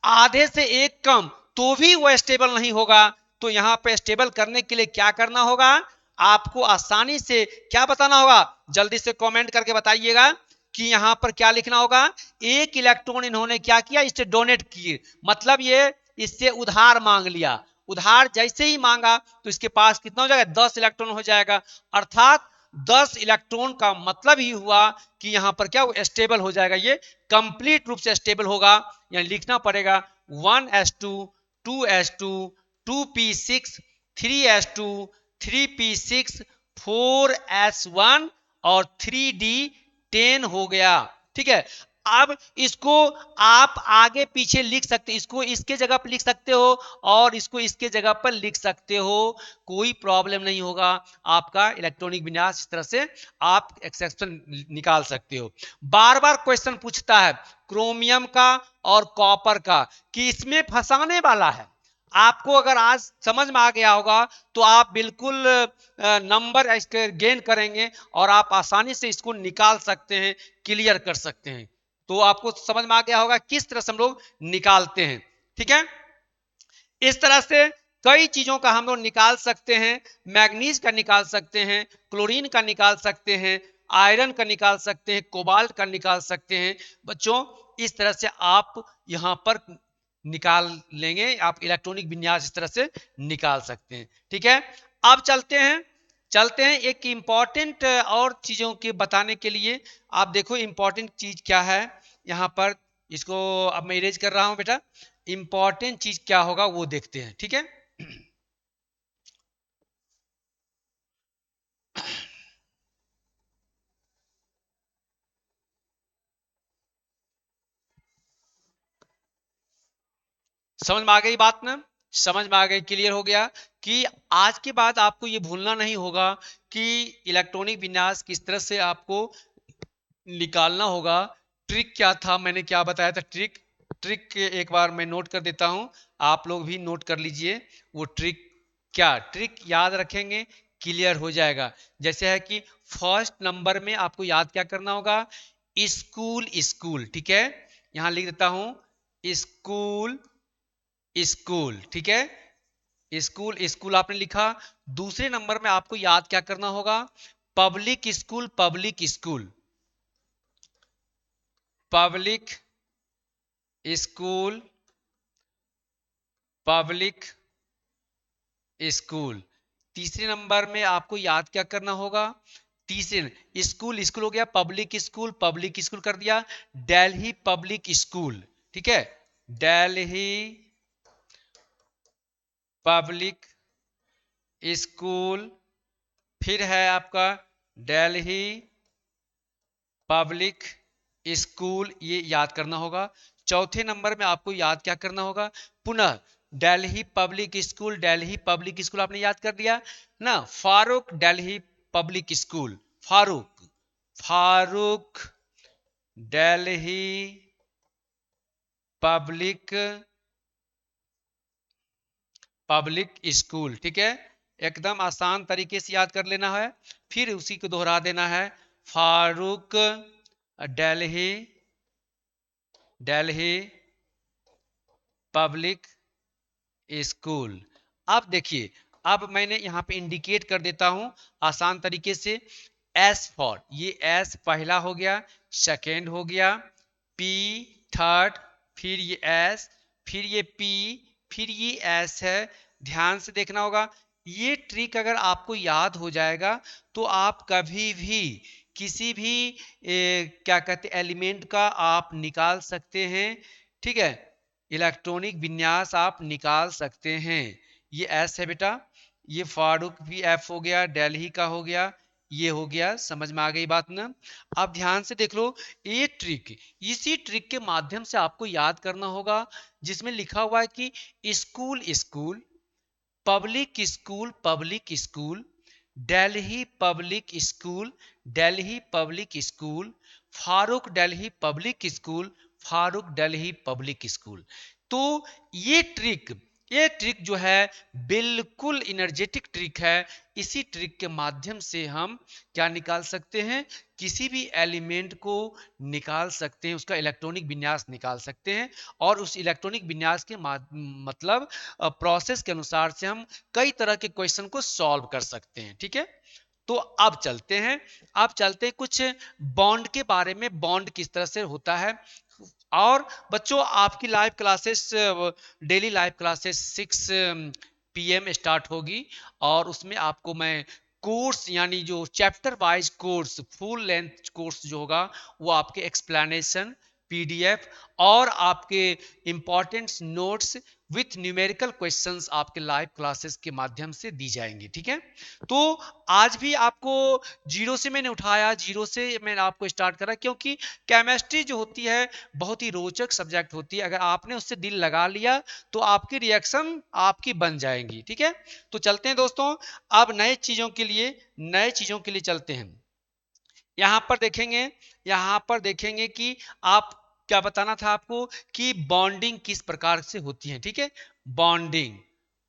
आधे से एक कम तो भी वह स्टेबल नहीं होगा। तो यहां पे स्टेबल करने के लिए क्या करना होगा, आपको आसानी से क्या बताना होगा, जल्दी से कमेंट करके बताइएगा कि यहां पर क्या लिखना होगा, एक इलेक्ट्रॉन इन्होंने क्या किया, इससे डोनेट किए, मतलब ये इससे उधार मांग लिया। उधार जैसे ही मांगा तो इसके पास कितना हो जाएगा, 10 इलेक्ट्रॉन हो जाएगा। अर्थात 10 इलेक्ट्रॉन का मतलब ही हुआ कि यहां पर क्या स्टेबल हो जाएगा, ये कंप्लीट रूप से स्टेबल होगा। यानी लिखना पड़ेगा 1s2 2s2 2p6 3s2 3p6 4s1 और 3d10 हो गया। ठीक है, अब इसको आप आगे पीछे लिख सकते, इसको इसके जगह पर लिख सकते हो और इसको इसके जगह पर लिख सकते हो, कोई प्रॉब्लम नहीं होगा। आपका इलेक्ट्रॉनिक विन्यास इस तरह से आप एक्सेप्शन निकाल सकते हो। बार बार क्वेश्चन पूछता है क्रोमियम का और कॉपर का कि इसमें फंसाने वाला है। आपको अगर आज समझ में आ गया होगा तो आप बिल्कुल नंबर इसके गेन करेंगे और आप आसानी से इसको निकाल सकते हैं, क्लियर कर सकते हैं। तो आपको समझ में आ गया होगा किस तरह से हम लोग निकालते हैं। ठीक है, इस तरह से कई चीजों का हम लोग निकाल सकते हैं, मैग्नीज का निकाल सकते हैं, क्लोरीन का निकाल सकते हैं, आयरन का निकाल सकते हैं, कोबाल्ट का निकाल सकते हैं। बच्चों इस तरह से आप यहाँ पर निकाल लेंगे, आप इलेक्ट्रॉनिक विन्यास इस तरह से निकाल सकते हैं। ठीक है, अब चलते हैं एक इंपॉर्टेंट और चीजों के बताने के लिए। आप देखो इंपॉर्टेंट चीज क्या है यहाँ पर, इसको अब मैं इरेज कर रहा हूं बेटा। इंपॉर्टेंट चीज क्या होगा वो देखते हैं। ठीक है, समझ में आ गई बात ना, समझ में आ गई, क्लियर हो गया कि आज के बाद आपको ये भूलना नहीं होगा कि इलेक्ट्रॉनिक विन्यास किस तरह से आपको निकालना होगा। ट्रिक क्या था, मैंने क्या बताया था, ट्रिक ट्रिक एक बार मैं नोट कर देता हूं, आप लोग भी नोट कर लीजिए। वो ट्रिक क्या, ट्रिक याद रखेंगे क्लियर हो जाएगा। जैसे है कि फर्स्ट नंबर में आपको याद क्या करना होगा, स्कूल स्कूल। ठीक है, यहां लिख देता हूं स्कूल स्कूल। ठीक है, स्कूल स्कूल आपने लिखा। दूसरे नंबर में आपको याद क्या करना होगा, public school public school public school public school. तीसरे नंबर में आपको याद क्या करना होगा, तीसरे स्कूल स्कूल हो गया, पब्लिक स्कूल कर दिया, दिल्ली पब्लिक स्कूल। ठीक है, दिल्ली पब्लिक स्कूल। फिर है आपका दिल्ली पब्लिक स्कूल, ये याद करना होगा। चौथे नंबर में आपको याद क्या करना होगा, पुनः दिल्ली पब्लिक स्कूल आपने याद कर दिया ना। Farooq Delhi public school, Farooq Farooq Delhi public public school. ठीक है, एकदम आसान तरीके से याद कर लेना है, फिर उसी को दोहरा देना है, फारूक दिल्ली दिल्ली पब्लिक स्कूल। अब देखिए, अब मैंने यहां पे इंडिकेट कर देता हूं आसान तरीके से। एस फॉर, ये एस पहला हो गया, सेकेंड हो गया, पी थर्ड, फिर ये एस, फिर ये पी, फिर ये एस है। ध्यान से देखना होगा, ये ट्रिक अगर आपको याद हो जाएगा तो आप कभी भी किसी भी क्या कहते एलिमेंट का आप निकाल सकते हैं। ठीक है, इलेक्ट्रॉनिक विन्यास आप निकाल सकते हैं। ये एस है बेटा, ये फारूक भी एफ हो गया, दिल्ली का हो गया, ये हो गया। समझ में आ गई बात ना। अब ध्यान से देख लो, ये ट्रिक, इसी ट्रिक के माध्यम से आपको याद करना होगा, जिसमें लिखा हुआ है कि school school public school Delhi public school, Farooq Delhi public school. तो ये ट्रिक जो है बिल्कुल इनर्जेटिक ट्रिक है। इसी ट्रिक के माध्यम से हम क्या निकाल सकते हैं, किसी भी एलिमेंट को निकाल सकते हैं, उसका इलेक्ट्रॉनिक विन्यास निकाल सकते हैं, और उस इलेक्ट्रॉनिक विन्यास के मतलब प्रोसेस के अनुसार से हम कई तरह के क्वेश्चन को सॉल्व कर सकते हैं। ठीक है, तो अब चलते हैं कुछ बॉन्ड के बारे में, बॉन्ड किस तरह से होता है। और बच्चों आपकी live classes, daily live classes 6 PM start होगी, और उसमें आपको मैं कोर्स यानी जो chapter wise course, full length course जो होगा, वो आपके एक्सप्लेनेशन PDF और आपके important notes with numerical questions आपके लाइव क्लासेस के माध्यम से दी जाएंगी। ठीक है, तो आज भी आपको जीरो से मैंने उठाया, जीरो से मैंने आपको स्टार्ट करा, क्योंकि केमिस्ट्री जो होती है बहुत ही रोचक सब्जेक्ट होती है। अगर आपने उससे दिल लगा लिया तो आपकी रिएक्शन आपकी बन जाएंगी। ठीक है, तो चलते हैं दोस्तों, अब नए चीजों के लिए चलते हैं। यहां पर देखेंगे, कि आप क्या बताना था आपको कि बॉन्डिंग किस प्रकार से होती है। ठीक है, बॉन्डिंग,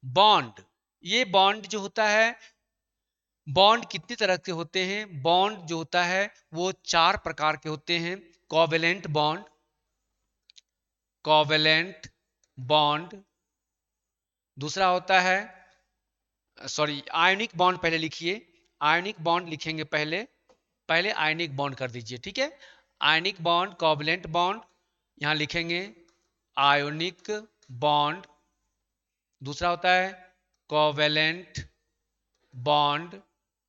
बॉन्ड, ये बॉन्ड जो होता है, बॉन्ड कितनी तरह के होते हैं, बॉन्ड जो होता है वो 4 प्रकार के होते हैं। कोवेलेंट बॉन्ड, कोवेलेंट बॉन्ड, दूसरा होता है, सॉरी आयनिक बॉन्ड पहले लिखिए, आयनिक बॉन्ड लिखेंगे पहले, पहले आयनिक बॉन्ड कर दीजिए, ठीक है। आयनिक बॉन्ड, कोवलेंट बॉन्ड, यहां लिखेंगे आयोनिक बॉन्ड, दूसरा होता है कोवेलेंट बॉन्ड,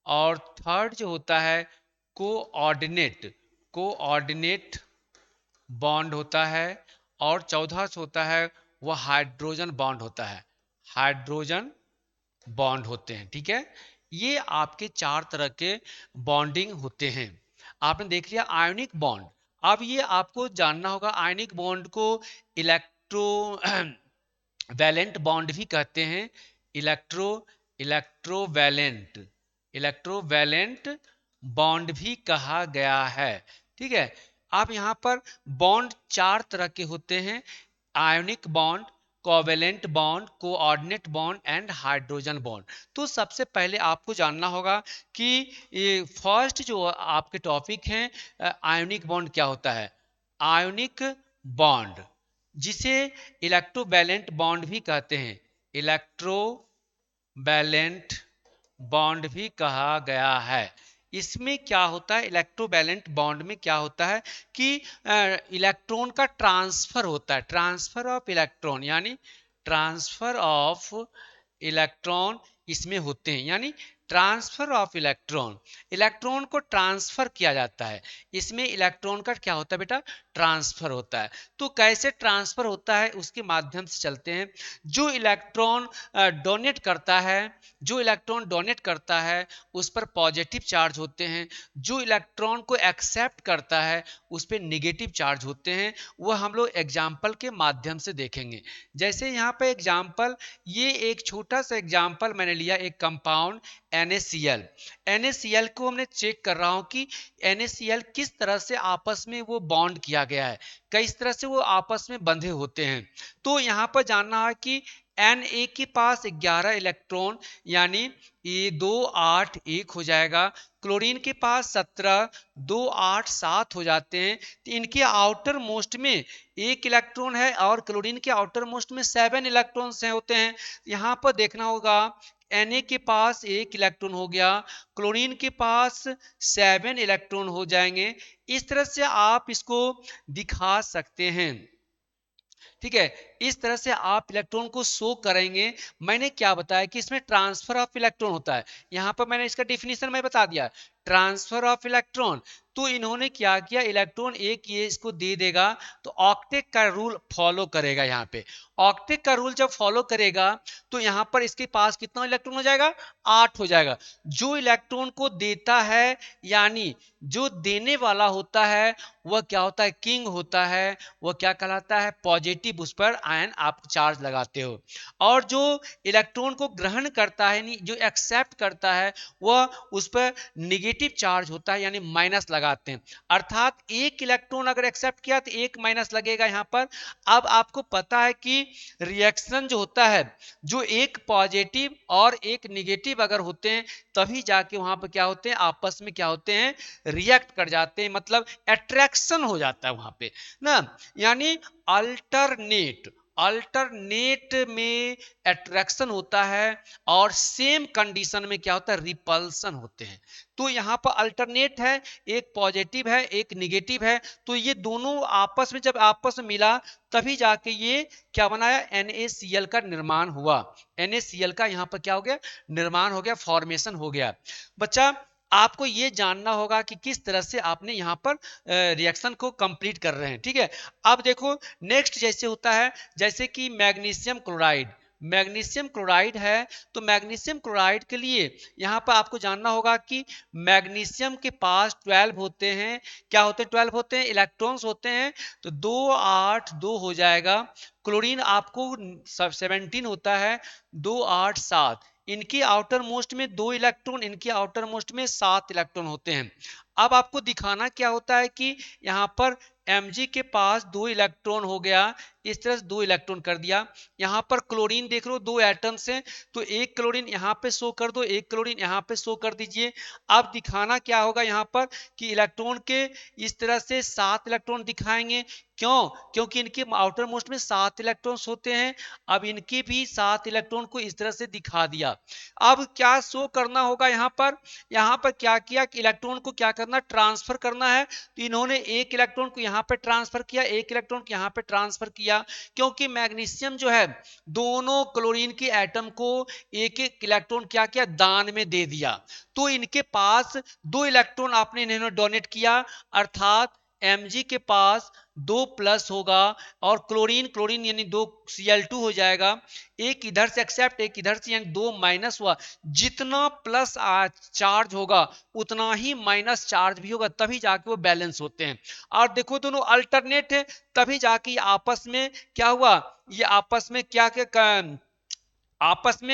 और थर्ड जो होता है कोऑर्डिनेट, कोऑर्डिनेट बॉन्ड होता है, और चौथा होता है वह हाइड्रोजन बॉन्ड होता है, हाइड्रोजन बॉन्ड होते हैं, ठीक है। ये आपके चार तरह के बॉन्डिंग होते हैं। आपने देख लिया आयनिक बॉन्ड। अब ये आपको जानना होगा, आयनिक बॉन्ड को इलेक्ट्रो वैलेंट बॉन्ड भी कहते हैं, इलेक्ट्रो इलेक्ट्रोवैलेंट इलेक्ट्रोवैलेंट बॉन्ड भी कहा गया है, ठीक है। आप यहाँ पर बॉन्ड चार तरह के होते हैं, ionic bond, covalent bond, coordinate bond and hydrogen bond. तो सबसे पहले आपको जानना होगा कि ये फर्स्ट जो आपके टॉपिक हैं, आयोनिक बॉन्ड क्या होता है। आयोनिक बॉन्ड जिसे इलेक्ट्रोवैलेंट बॉन्ड भी कहते हैं, इलेक्ट्रोवैलेंट बॉन्ड भी कहा गया है। इसमें क्या होता है, इलेक्ट्रोवैलेंट बॉन्ड में क्या होता है कि इलेक्ट्रॉन का ट्रांसफर होता है, ट्रांसफर ऑफ इलेक्ट्रॉन, यानी ट्रांसफर ऑफ इलेक्ट्रॉन इसमें होते हैं, यानी ट्रांसफर ऑफ इलेक्ट्रॉन, इलेक्ट्रॉन को ट्रांसफर किया जाता है। इसमें इलेक्ट्रॉन का क्या होता है बेटा, ट्रांसफर होता है। तो कैसे ट्रांसफर होता है उसके माध्यम से चलते हैं। जो इलेक्ट्रॉन डोनेट करता है, जो इलेक्ट्रॉन डोनेट करता है उस पर पॉजिटिव चार्ज होते हैं, जो इलेक्ट्रॉन को एक्सेप्ट करता है उस पर निगेटिव चार्ज होते हैं। वह हम लोग एग्जाम्पल के माध्यम से देखेंगे। जैसे यहाँ पे एग्जाम्पल, ये एक छोटा सा एग्जाम्पल मैंने लिया, एक कंपाउंड NaCl। NaCl को हमने चेक कर रहा हूं कि NaCl किस तरह से आपस में वो बॉन्ड किया गया है, किस तरह से वो आपस में बंधे होते हैं। तो यहाँ पर जानना है कि Na के पास 11 इलेक्ट्रॉन, यानी ये 2 8 1 हो जाएगा। क्लोरीन के पास 17, 2 8 7 हो जाते हैं। तो इनके आउटर मोस्ट में एक इलेक्ट्रॉन है और क्लोरीन के आउटर मोस्ट में 7 इलेक्ट्रॉन्स होते हैं। यहाँ पर देखना होगा Na के पास 1 इलेक्ट्रॉन हो गया, क्लोरीन के पास 7 इलेक्ट्रॉन हो जाएंगे। इस तरह से आप इसको दिखा सकते हैं, ठीक है। इस तरह से आप इलेक्ट्रॉन को शो करेंगे। मैंने क्या बताया कि इसमें ट्रांसफर ऑफ इलेक्ट्रॉन होता है। यहां पर मैंने इसका डिफिनीशन मैं बता दिया, ट्रांसफर ऑफ इलेक्ट्रॉन। तो इन्होंने क्या किया, इलेक्ट्रॉन एक ये इसको दे देगा तो ऑक्टेट का रूल फॉलो करेगा। यहाँ पे ऑक्टेट का रूल जब फॉलो करेगा तो यहाँ पर इसके पास कितना इलेक्ट्रॉन हो जाएगा, 8 हो जाएगा। जो इलेक्ट्रॉन को देता है, यानी जो देने वाला होता है वह क्या होता है, किंग होता है। वह क्या कहलाता है, पॉजिटिव, उस पर आयन आप चार्ज लगाते हो। और जो इलेक्ट्रॉन को ग्रहण करता है, जो एक्सेप्ट करता है, वह उस पर निगेटिव चार्ज होता है, यानी माइनस लगाते हैं। अर्थात एक इलेक्ट्रॉन अगर एक्सेप्ट किया तो एक माइनस लगेगा यहाँ पर। अब आपको पता है कि रिएक्शन जो होता है, जो एक पॉजिटिव और एक निगेटिव अगर होते हैं तभी जाके वहां पर क्या होते हैं, आपस में क्या होते हैं, रिएक्ट कर जाते हैं, मतलब अट्रैक्शन हो जाता है वहां पे ना। यानी अल्टरनेट, अल्टरनेट में अट्रैक्शन होता है और सेम कंडीशन में क्या होता है, रिपल्सन होते हैं। तो यहाँ पर अल्टरनेट है, एक पॉजिटिव है एक निगेटिव है, तो ये दोनों आपस में जब आपस में मिला तभी जाके ये क्या बनाया, NaCl का निर्माण हुआ। NaCl का यहाँ पर क्या हो गया, निर्माण हो गया, फॉर्मेशन हो गया। बच्चा आपको ये जानना होगा कि किस तरह से आपने यहाँ पर रिएक्शन को कंप्लीट कर रहे हैं, ठीक है। अब देखो नेक्स्ट जैसे होता है, जैसे कि मैग्नीशियम क्लोराइड, मैग्नीशियम क्लोराइड है। तो मैग्नीशियम क्लोराइड के लिए यहाँ पर आपको जानना होगा कि मैग्नीशियम के पास 12 होते हैं, क्या होते हैं, 12 होते हैं, इलेक्ट्रॉन्स होते हैं। तो 2 8 2 हो जाएगा। क्लोरीन आपको 17 होता है, 2 8 7। इनकी आउटर मोस्ट में 2 इलेक्ट्रॉन, इनकी आउटर मोस्ट में 7 इलेक्ट्रॉन होते हैं। अब आपको दिखाना क्या होता है कि यहाँ पर Mg के पास 2 इलेक्ट्रॉन हो गया, इस तरह से 2 इलेक्ट्रॉन कर दिया। यहाँ पर क्लोरीन देख लो 2 एटम्स हैं, तो एक क्लोरीन यहाँ पे शो कर दो, एक क्लोरीन यहाँ पे शो कर दीजिए। अब दिखाना क्या होगा यहाँ पर कि इलेक्ट्रॉन के इस तरह से 7 इलेक्ट्रॉन दिखाएंगे। क्यों? क्योंकि इनके आउटर मोस्ट में 7 इलेक्ट्रॉन्स होते हैं। अब इनके भी 7 इलेक्ट्रॉन को इस तरह से दिखा दिया। अब क्या शो करना होगा यहाँ पर? यहाँ पर क्या किया कि इलेक्ट्रॉन को क्या करना, ट्रांसफर करना है। तो इन्होंने एक इलेक्ट्रॉन को यहाँ पे ट्रांसफर किया, एक इलेक्ट्रॉन को यहाँ पे ट्रांसफर किया, क्योंकि मैग्नीशियम जो है दोनों क्लोरीन के एटम को एक एक इलेक्ट्रॉन क्या किया, दान में दे दिया। तो इनके पास 2 इलेक्ट्रॉन आपने इन्होंने डोनेट किया, अर्थात Mg के पास 2 प्लस होगा और क्लोरीन क्लोरीन यानी 2 Cl2 हो जाएगा। एक इधर से एक्सेप्ट, एक इधर से, यानी 2 माइनस हुआ। जितना प्लस चार्ज होगा उतना ही माइनस चार्ज भी होगा, तभी जाके वो बैलेंस होते हैं। और देखो दोनों अल्टरनेट है, तभी जाके आपस में क्या हुआ, ये आपस में क्या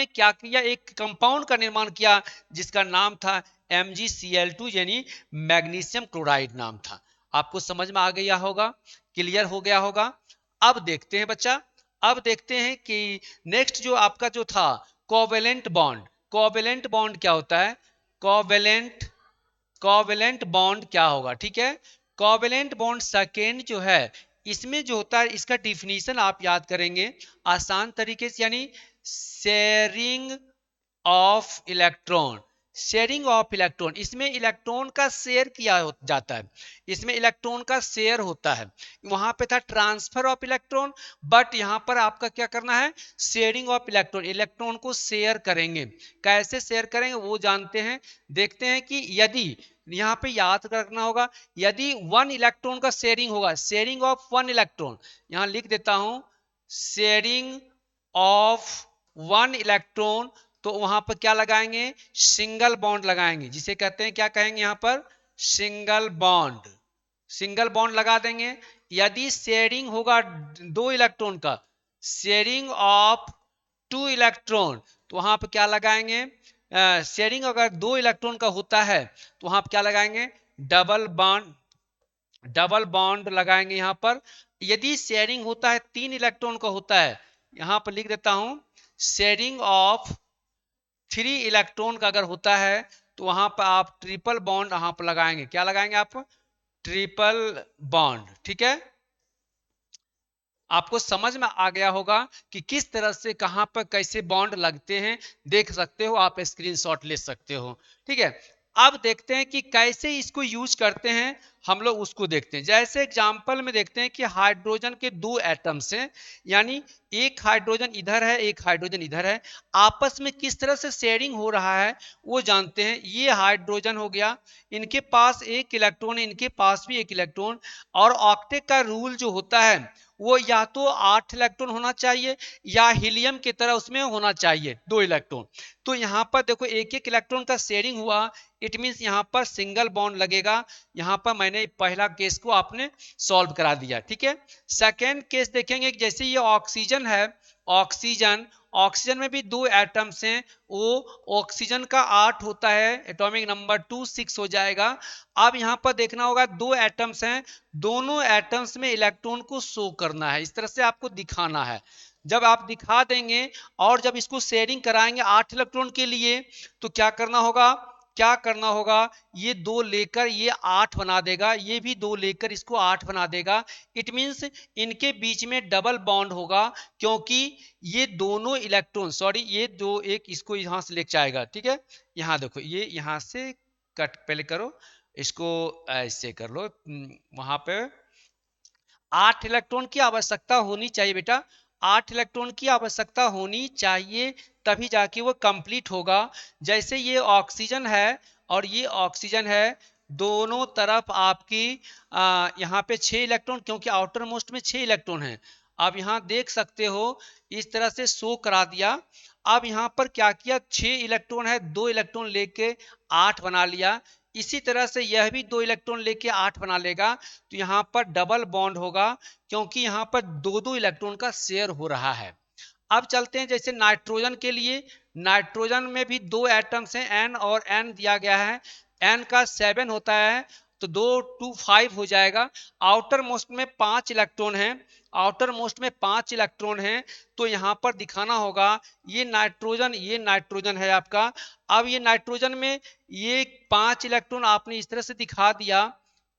क्या किया, एक कंपाउंड का निर्माण किया जिसका नाम था MgCl2 यानी मैग्नीशियम क्लोराइड नाम था। आपको समझ में आ गया होगा, क्लियर हो गया होगा। अब देखते हैं बच्चा, अब देखते हैं कि नेक्स्ट जो आपका जो था कोवेलेंट बॉन्ड। कोवेलेंट बॉन्ड क्या होता है? कोवेलेंट बॉन्ड क्या होगा, ठीक है। कोवेलेंट बॉन्ड सेकेंड जो है, इसमें जो होता है इसका डिफिनीशन आप याद करेंगे आसान तरीके से, यानी sharing of electron. Sharing of electron, इसमें इलेक्ट्रॉन का शेयर किया जाता है, इसमें इलेक्ट्रॉन का शेयर होता है। वहां पे था ट्रांसफर ऑफ इलेक्ट्रॉन, बट यहां पर आपका क्या करना है, शेयरिंग ऑफ इलेक्ट्रॉन। इलेक्ट्रॉन को शेयर करेंगे, कैसे शेयर करेंगे वो जानते हैं। देखते हैं कि यदि यहां पे याद रखना होगा, यदि 1 इलेक्ट्रॉन का शेयरिंग होगा, शेयरिंग ऑफ 1 इलेक्ट्रॉन, यहां लिख देता हूं शेयरिंग ऑफ 1 इलेक्ट्रॉन, तो वहां पर क्या लगाएंगे, सिंगल बॉन्ड लगाएंगे, जिसे कहते हैं, क्या कहेंगे यहां पर, सिंगल बॉन्ड। सिंगल बॉन्ड लगा देंगे। यदि शेयरिंग होगा 2 इलेक्ट्रॉन का, शेयरिंग ऑफ 2 इलेक्ट्रॉन, तो वहां पर क्या लगाएंगे, शेयरिंग अगर 2 इलेक्ट्रॉन का होता है तो वहां पर क्या लगाएंगे, डबल बॉन्ड, डबल बॉन्ड लगाएंगे यहां पर। यदि शेयरिंग होता है 3 इलेक्ट्रॉन का होता है, यहां पर लिख देता हूं शेयरिंग ऑफ 3 इलेक्ट्रॉन का अगर होता है, तो वहां पर आप ट्रिपल बॉन्ड यहां पर लगाएंगे। क्या लगाएंगे आप, ट्रिपल बॉन्ड, ठीक है। आपको समझ में आ गया होगा कि किस तरह से कहां पर कैसे बॉन्ड लगते हैं, देख सकते हो आप, स्क्रीनशॉट ले सकते हो, ठीक है। अब देखते हैं कि कैसे इसको यूज करते हैं, हम लोग उसको देखते हैं। जैसे एग्जांपल में देखते हैं कि हाइड्रोजन के 2 एटम्स हैं, यानी एक हाइड्रोजन इधर है, एक हाइड्रोजन इधर है, आपस में किस तरह से शेयरिंग हो रहा है वो जानते हैं। ये हाइड्रोजन हो गया, इनके पास एक इलेक्ट्रॉन है, इनके पास भी एक इलेक्ट्रॉन, और ऑक्टेट का रूल जो होता है वो या तो 8 इलेक्ट्रॉन होना चाहिए या हीलियम की तरह उसमें होना चाहिए 2 इलेक्ट्रॉन। तो यहाँ पर देखो एक एक इलेक्ट्रॉन का शेयरिंग हुआ, इट मीन्स यहाँ पर सिंगल बॉन्ड लगेगा। यहाँ पर मैंने पहला केस को आपने सॉल्व करा दिया, ठीक है। सेकेंड केस देखेंगे, जैसे ये ऑक्सीजन है, ऑक्सीजन, ऑक्सीजन में भी 2 एटम्स हैं, वो ऑक्सीजन का 8 होता है, एटॉमिक नंबर 2 6 हो जाएगा। अब यहाँ पर देखना होगा 2 एटम्स हैं, दोनों एटम्स में इलेक्ट्रॉन को शो करना है, इस तरह से आपको दिखाना है। जब आप दिखा देंगे और जब इसको शेयरिंग कराएंगे 8 इलेक्ट्रॉन के लिए, तो क्या करना होगा, क्या करना होगा, ये 2 लेकर ये 8 बना देगा, ये भी 2 लेकर इसको 8 बना देगा। इट मीन्स इनके बीच में डबल बॉन्ड होगा, क्योंकि ये दोनों इलेक्ट्रॉन, सॉरी ये दो, एक इसको यहां से लेके जाएगा, ठीक है। यहां देखो, ये यहां से कट पहले करो, इसको ऐसे कर लो, वहां पे 8 इलेक्ट्रॉन की आवश्यकता होनी चाहिए बेटा, 8 इलेक्ट्रॉन की आवश्यकता होनी चाहिए, तभी जाके वो कंप्लीट होगा। जैसे ये ऑक्सीजन है और ये ऑक्सीजन है, दोनों तरफ आपकी यहाँ पे 6 इलेक्ट्रॉन, क्योंकि आउटर मोस्ट में 6 इलेक्ट्रॉन है। आप यहाँ देख सकते हो, इस तरह से शो करा दिया। अब यहाँ पर क्या किया, 6 इलेक्ट्रॉन है, 2 इलेक्ट्रॉन लेके 8 बना लिया। इसी तरह से यह भी 2 इलेक्ट्रॉन लेके 8 बना लेगा, तो यहाँ पर डबल बॉन्ड होगा, क्योंकि यहाँ पर 2-2 इलेक्ट्रॉन का शेयर हो रहा है। अब चलते हैं जैसे नाइट्रोजन के लिए, नाइट्रोजन में भी 2 एटम्स हैं, N और N दिया गया है, N का 7 होता है, तो 2 2 5 हो जाएगा। आउटर मोस्ट में 5 इलेक्ट्रॉन हैं, आउटर मोस्ट में 5 इलेक्ट्रॉन हैं, तो यहाँ पर दिखाना होगा ये नाइट्रोजन है आपका। अब ये नाइट्रोजन में ये 5 इलेक्ट्रॉन आपने इस तरह से दिखा दिया,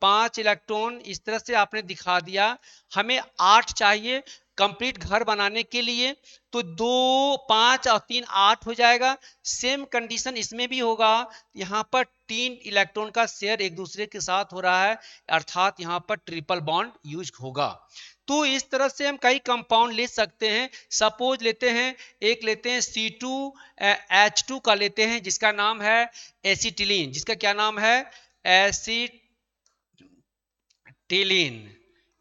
5 इलेक्ट्रॉन, इस तरह से आपने दिखा दिया। हमें 8 चाहिए कंप्लीट घर बनाने के लिए, तो 2 5 और 3 8 हो जाएगा। सेम कंडीशन इसमें भी होगा, यहाँ पर 3 इलेक्ट्रॉन का शेयर एक दूसरे के साथ हो रहा है, अर्थात यहाँ पर ट्रिपल बॉन्ड यूज होगा। तो इस तरह से हम कई कंपाउंड ले सकते हैं। सपोज लेते हैं, एक लेते हैं C2H2 का लेते हैं, जिसका नाम है एसिटिलीन। जिसका क्या नाम है? एसिटिलीन।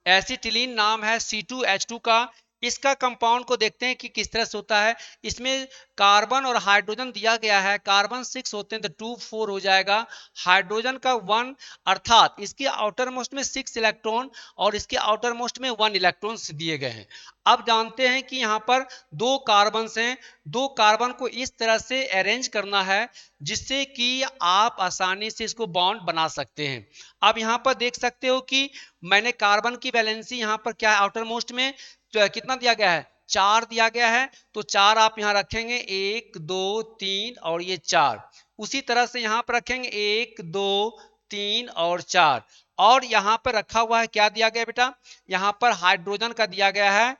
एसिटिलीन नाम है C2H2 का। इसका कंपाउंड को देखते हैं कि किस तरह से होता है। इसमें कार्बन और हाइड्रोजन दिया गया है। कार्बन 6 होते हैं तो 2 4 हो जाएगा, हाइड्रोजन का 1, अर्थात इसके आउटर मोस्ट में 6 इलेक्ट्रॉन और इसके आउटर मोस्ट में 1 इलेक्ट्रॉन दिए गए हैं। अब जानते हैं कि यहाँ पर 2 कार्बन हैं, 2 कार्बन को इस तरह से अरेंज करना है जिससे कि आप आसानी से इसको बॉन्ड बना सकते हैं। अब यहाँ पर देख सकते हो कि मैंने कार्बन की वैलेंसी यहाँ पर क्या है, आउटर मोस्ट में तो कितना दिया गया है? 4 दिया गया है, तो 4 आप यहाँ रखेंगे, 1 2 3 और ये 4। उसी तरह से यहाँ पर रखेंगे 1 2 3 और 4। और यहाँ पर रखा हुआ है, क्या दिया गया बेटा? यहाँ पर हाइड्रोजन का दिया गया है,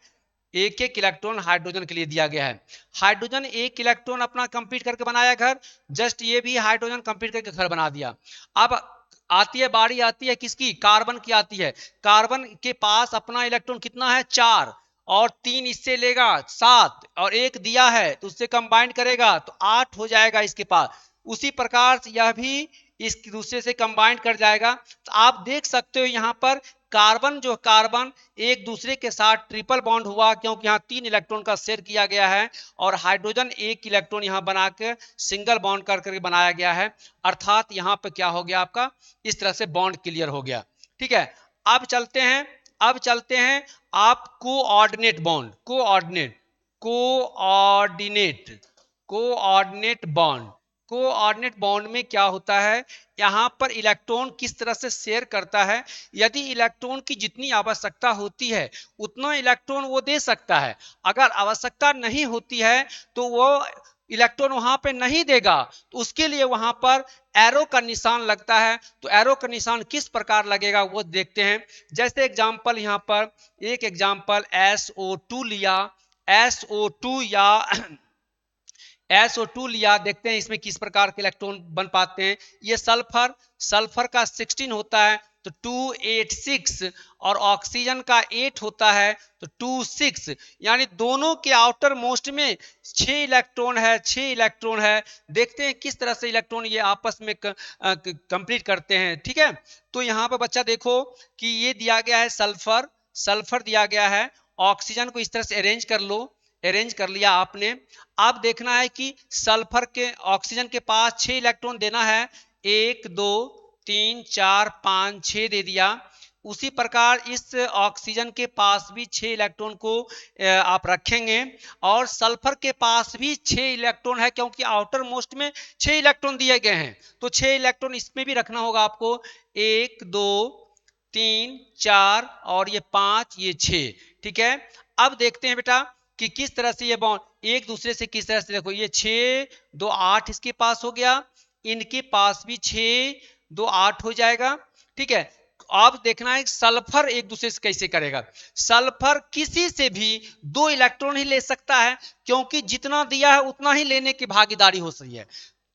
एक एक इलेक्ट्रॉन हाइड्रोजन के लिए दिया गया है। हाइड्रोजन एक इलेक्ट्रॉन अपना कंप्लीट करके बनाया घर, जस्ट ये भी हाइड्रोजन कंप्लीट करके घर बना दिया। अब आती है बारी, आती है किसकी? कार्बन की आती है। कार्बन के पास अपना इलेक्ट्रॉन कितना है? 4, और 3 इससे लेगा 7, और एक दिया है तो उससे कंबाइन करेगा तो 8 हो जाएगा इसके पास। उसी प्रकार से यह भी इस दूसरे से कंबाइन कर जाएगा। तो आप देख सकते हो यहाँ पर कार्बन एक दूसरे के साथ ट्रिपल बॉन्ड हुआ, क्योंकि यहाँ 3 इलेक्ट्रॉन का शेयर किया गया है, और हाइड्रोजन एक इलेक्ट्रॉन यहाँ बना के सिंगल बॉन्ड करके बनाया गया है। अर्थात यहाँ पे क्या हो गया आपका? इस तरह से बॉन्ड क्लियर हो गया। ठीक है, अब चलते हैं आप coordinate bond, coordinate bond. Coordinate bond में क्या होता है? यहाँ पर इलेक्ट्रॉन किस तरह से शेयर करता है। यदि इलेक्ट्रॉन की जितनी आवश्यकता होती है उतना इलेक्ट्रॉन वो दे सकता है, अगर आवश्यकता नहीं होती है तो वो इलेक्ट्रॉन वहां पे नहीं देगा, तो उसके लिए वहां पर एरो का निशान लगता है। तो एरो का निशान किस प्रकार लगेगा वो देखते हैं। जैसे एग्जांपल, यहाँ पर एक एग्जांपल SO2 लिया, SO2 या SO2 लिया, देखते हैं इसमें किस प्रकार के इलेक्ट्रॉन बन पाते हैं। ये सल्फर का 16 होता है तो 286, और ऑक्सीजन का 8 होता है तो 26, यानी दोनों के आउटर मोस्ट में 6 इलेक्ट्रॉन है। देखते हैं किस तरह से इलेक्ट्रॉन ये आपस में कंप्लीट करते हैं। ठीक है, तो यहाँ पर बच्चा देखो कि ये दिया गया है सल्फर दिया गया है। ऑक्सीजन को इस तरह से अरेंज कर लिया आपने। अब देखना है कि सल्फर के ऑक्सीजन के पास 6 इलेक्ट्रॉन देना है, 1 2 3 4 5 6 दे दिया। उसी प्रकार इस ऑक्सीजन के पास भी 6 इलेक्ट्रॉन को आप रखेंगे, और सल्फर के पास भी 6 इलेक्ट्रॉन है, क्योंकि आउटर मोस्ट में 6 इलेक्ट्रॉन दिए गए हैं, तो 6 इलेक्ट्रॉन इसमें भी रखना होगा आपको, 1 2 3 4 और ये 5 ये 6। ठीक है, अब देखते हैं बेटा कि किस तरह से ये बॉन्ड एक दूसरे से किस तरह से, देखो ये 6 2 8 इसके पास हो गया, इनके पास भी 6 2 8 हो जाएगा। ठीक है, अब देखना है सल्फर एक दूसरे से कैसे करेगा। सल्फर किसी से भी 2 इलेक्ट्रॉन ही ले सकता है, क्योंकि जितना दिया है उतना ही लेने की भागीदारी हो सही है।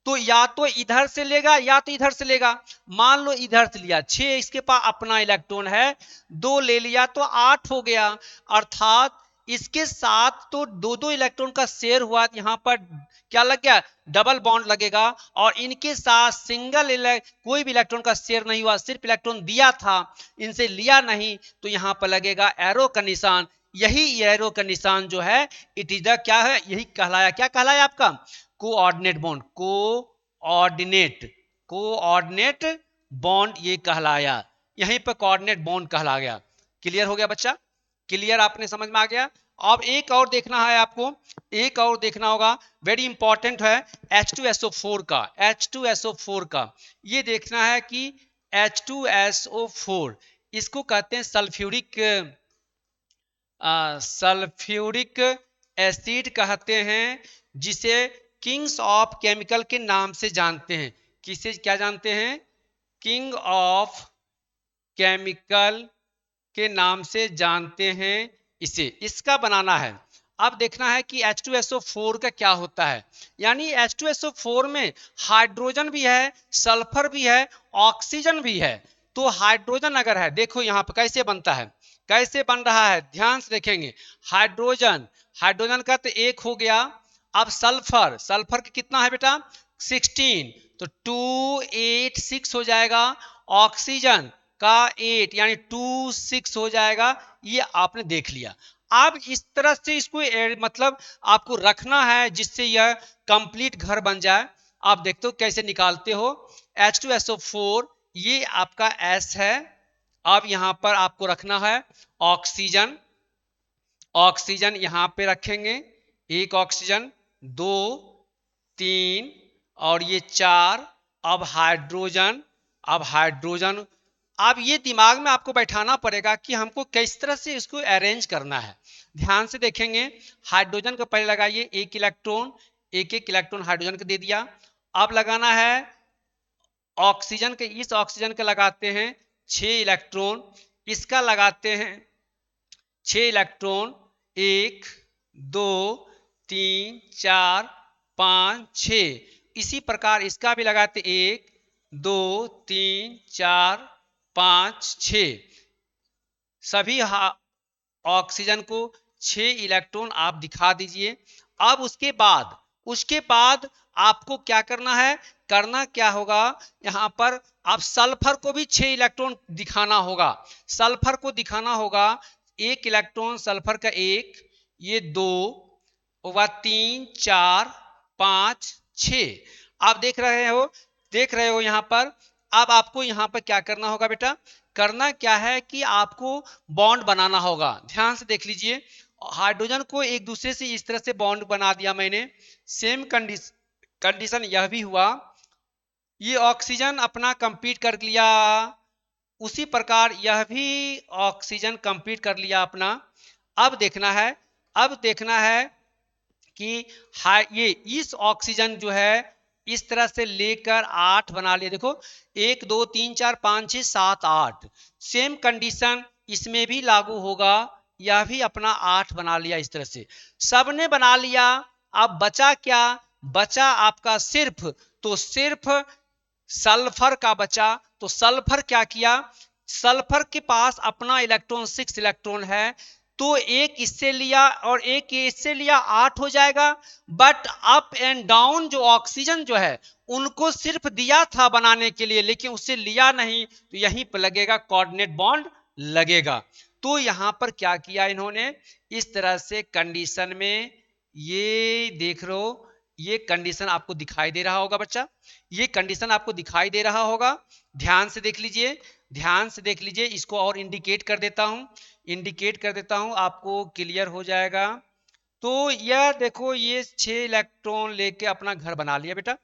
तो या तो इधर से लेगा या तो इधर से लेगा। मान लो इधर से लिया, 6 इसके पास अपना इलेक्ट्रॉन है, 2 ले लिया तो 8 हो गया, अर्थात इसके साथ तो 2 इलेक्ट्रॉन का शेयर हुआ, यहाँ पर क्या लग गया? डबल बॉन्ड लगेगा। और इनके साथ कोई भी इलेक्ट्रॉन का शेयर नहीं हुआ, सिर्फ इलेक्ट्रॉन दिया था, इनसे लिया नहीं, तो यहाँ पर लगेगा एरो का निशान। यही एरो का निशान जो है इट इज क्या है? यही कहलाया, क्या कहलाया आपका? कोऑर्डिनेट बॉन्ड, कोऑर्डिनेट बॉन्ड ये कहलाया। यहीं पर कोऑर्डिनेट बॉन्ड कहला गया। क्लियर हो गया बच्चा? क्लियर, आपने समझ में आ गया? अब एक और देखना है आपको, एक और देखना होगा, वेरी इंपॉर्टेंट है, H2SO4 का ये देखना है कि H2SO4 इसको कहते हैं सल्फ्यूरिक एसिड कहते हैं, जिसे किंग्स ऑफ केमिकल के नाम से जानते हैं। किसे क्या जानते हैं? किंग ऑफ केमिकल के नाम से जानते हैं इसे। इसका बनाना है। अब देखना है कि H2SO4 का क्या होता है। यानी H2SO4 में हाइड्रोजन भी है, सल्फर भी है, ऑक्सीजन भी है। तो हाइड्रोजन अगर है, देखो यहाँ पर कैसे बनता है, कैसे बन रहा है, ध्यान से देखेंगे। हाइड्रोजन, हाइड्रोजन का तो एक हो गया। अब सल्फर, सल्फर का कितना है बेटा, 16, तो 286 हो जाएगा। ऑक्सीजन का 8 यानी 26 हो जाएगा। ये आपने देख लिया। अब इस तरह से इसको मतलब आपको रखना है जिससे यह कंप्लीट घर बन जाए। आप देखते हो कैसे निकालते हो। H2SO4 ये आपका S है। अब यहां पर आपको रखना है ऑक्सीजन, ऑक्सीजन यहां पे रखेंगे, एक ऑक्सीजन, 2, 3 और ये 4। अब हाइड्रोजन, अब हाइड्रोजन। अब ये दिमाग में आपको बैठाना पड़ेगा कि हमको किस तरह से इसको अरेंज करना है। ध्यान से देखेंगे, हाइड्रोजन को पहले लगाइए, एक इलेक्ट्रॉन, एक एक इलेक्ट्रॉन हाइड्रोजन को दे दिया। अब लगाना है ऑक्सीजन के, इस ऑक्सीजन के लगाते हैं 6 इलेक्ट्रॉन, इसका लगाते हैं 6 इलेक्ट्रॉन, 1, 2, 3, 4, 5, 6। इसी प्रकार इसका भी लगाते 1, 2, 3, 4, 5, 6। सभी ऑक्सीजन को 6 इलेक्ट्रॉन आप दिखा दीजिए। अब उसके बाद आपको क्या करना है, करना क्या होगा, यहां पर आप सल्फर को भी 6 इलेक्ट्रॉन दिखाना होगा। सल्फर को दिखाना होगा, एक इलेक्ट्रॉन सल्फर का, एक, ये 2, और 3, 4, 5, 6। आप देख रहे हो यहां पर। अब आपको यहां पर क्या करना होगा बेटा, करना क्या है कि आपको बॉन्ड बनाना होगा। ध्यान से देख लीजिए, हाइड्रोजन को एक दूसरे से इस तरह से बॉन्ड बना दिया मैंने। सेम कंडीशन यह भी हुआ, ये ऑक्सीजन अपना कंप्लीट कर लिया, उसी प्रकार यह भी ऑक्सीजन कंप्लीट कर लिया अपना। अब देखना है कि ये इस ऑक्सीजन जो है इस तरह से लेकर 8 बना लिया। देखो 1, 2, 3, 4, 5, 6, 7, 8। सेम कंडीशन इसमें भी लागू होगा, यह भी अपना 8 बना लिया। इस तरह से सबने बना लिया। अब बचा क्या, बचा आपका सिर्फ सल्फर का बचा। तो सल्फर क्या किया, सल्फर के पास अपना इलेक्ट्रॉन 6 इलेक्ट्रॉन है, तो एक इससे लिया और एक इससे लिया, 8 हो जाएगा। बट अप एंड डाउन जो ऑक्सीजन जो है उनको सिर्फ दिया था बनाने के लिए, लेकिन उससे लिया नहीं, तो यहीं पर लगेगा कोऑर्डिनेट बॉन्ड लगेगा। तो यहां पर क्या किया इन्होंने, इस तरह से कंडीशन में, ये देख लो, ये कंडीशन आपको दिखाई दे रहा होगा बच्चा, ये कंडीशन आपको दिखाई दे रहा होगा। ध्यान से देख लीजिए, ध्यान से देख लीजिए। इसको और इंडिकेट कर देता हूं, आपको क्लियर हो जाएगा। तो यह देखो, ये 6 इलेक्ट्रॉन लेके अपना घर बना लिया बेटा।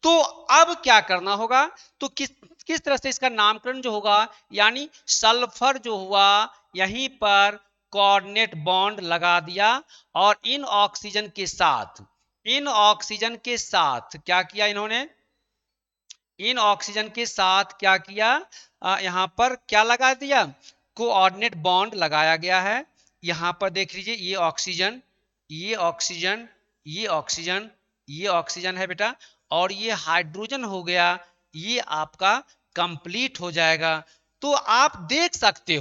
तो अब क्या करना होगा, तो किस तरह से इसका नामकरण जो होगा, यानी सल्फर जो हुआ यहीं पर कोऑर्डिनेट बॉन्ड लगा दिया, और इन ऑक्सीजन के साथ क्या किया इन्होंने, इन ऑक्सीजन के साथ क्या किया, यहां पर क्या लगा दिया, कोऑर्डिनेट बॉन्ड लगाया गया है। यहां पर देख लीजिए, ये ऑक्सीजन, ये ऑक्सीजन, ये ऑक्सीजन, ये ऑक्सीजन है बेटा, और ये हाइड्रोजन हो गया। ये आपका कंप्लीट हो जाएगा। तो आप देख सकते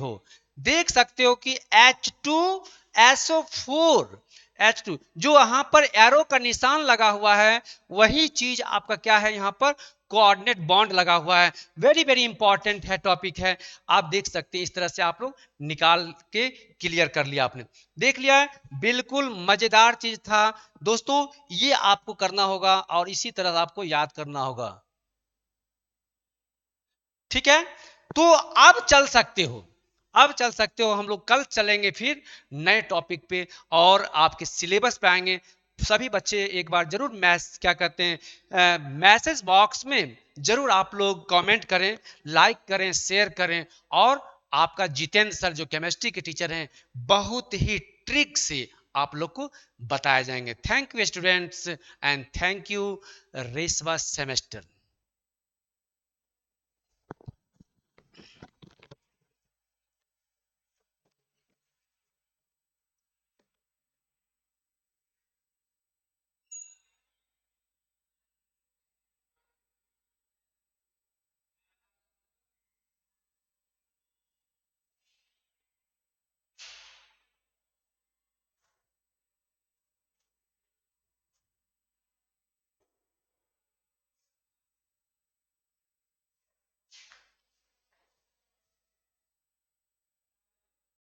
हो कि H2SO4 जो यहां पर एरो का निशान लगा हुआ है, वही चीज आपका क्या है, यहां पर कोऑर्डिनेट बॉन्ड लगा हुआ है। वेरी वेरी इंपॉर्टेंट है, टॉपिक है। आप देख सकते हैं, इस तरह से आप लोग निकाल के क्लियर कर लिया, आपने देख लिया है। बिल्कुल मजेदार चीज था दोस्तों, ये आपको करना होगा और इसी तरह आपको याद करना होगा। ठीक है, तो अब चल सकते हो, हम लोग कल चलेंगे फिर नए टॉपिक पे और आपके सिलेबस पे आएंगे। सभी बच्चे एक बार जरूर मैसेज बॉक्स में जरूर आप लोग कमेंट करें, लाइक करें, शेयर करें। और आपका जितेंद्र सर जो केमिस्ट्री के टीचर हैं, बहुत ही ट्रिक से आप लोग को बताए जाएंगे। Thank you students, and thank you Reswa semester.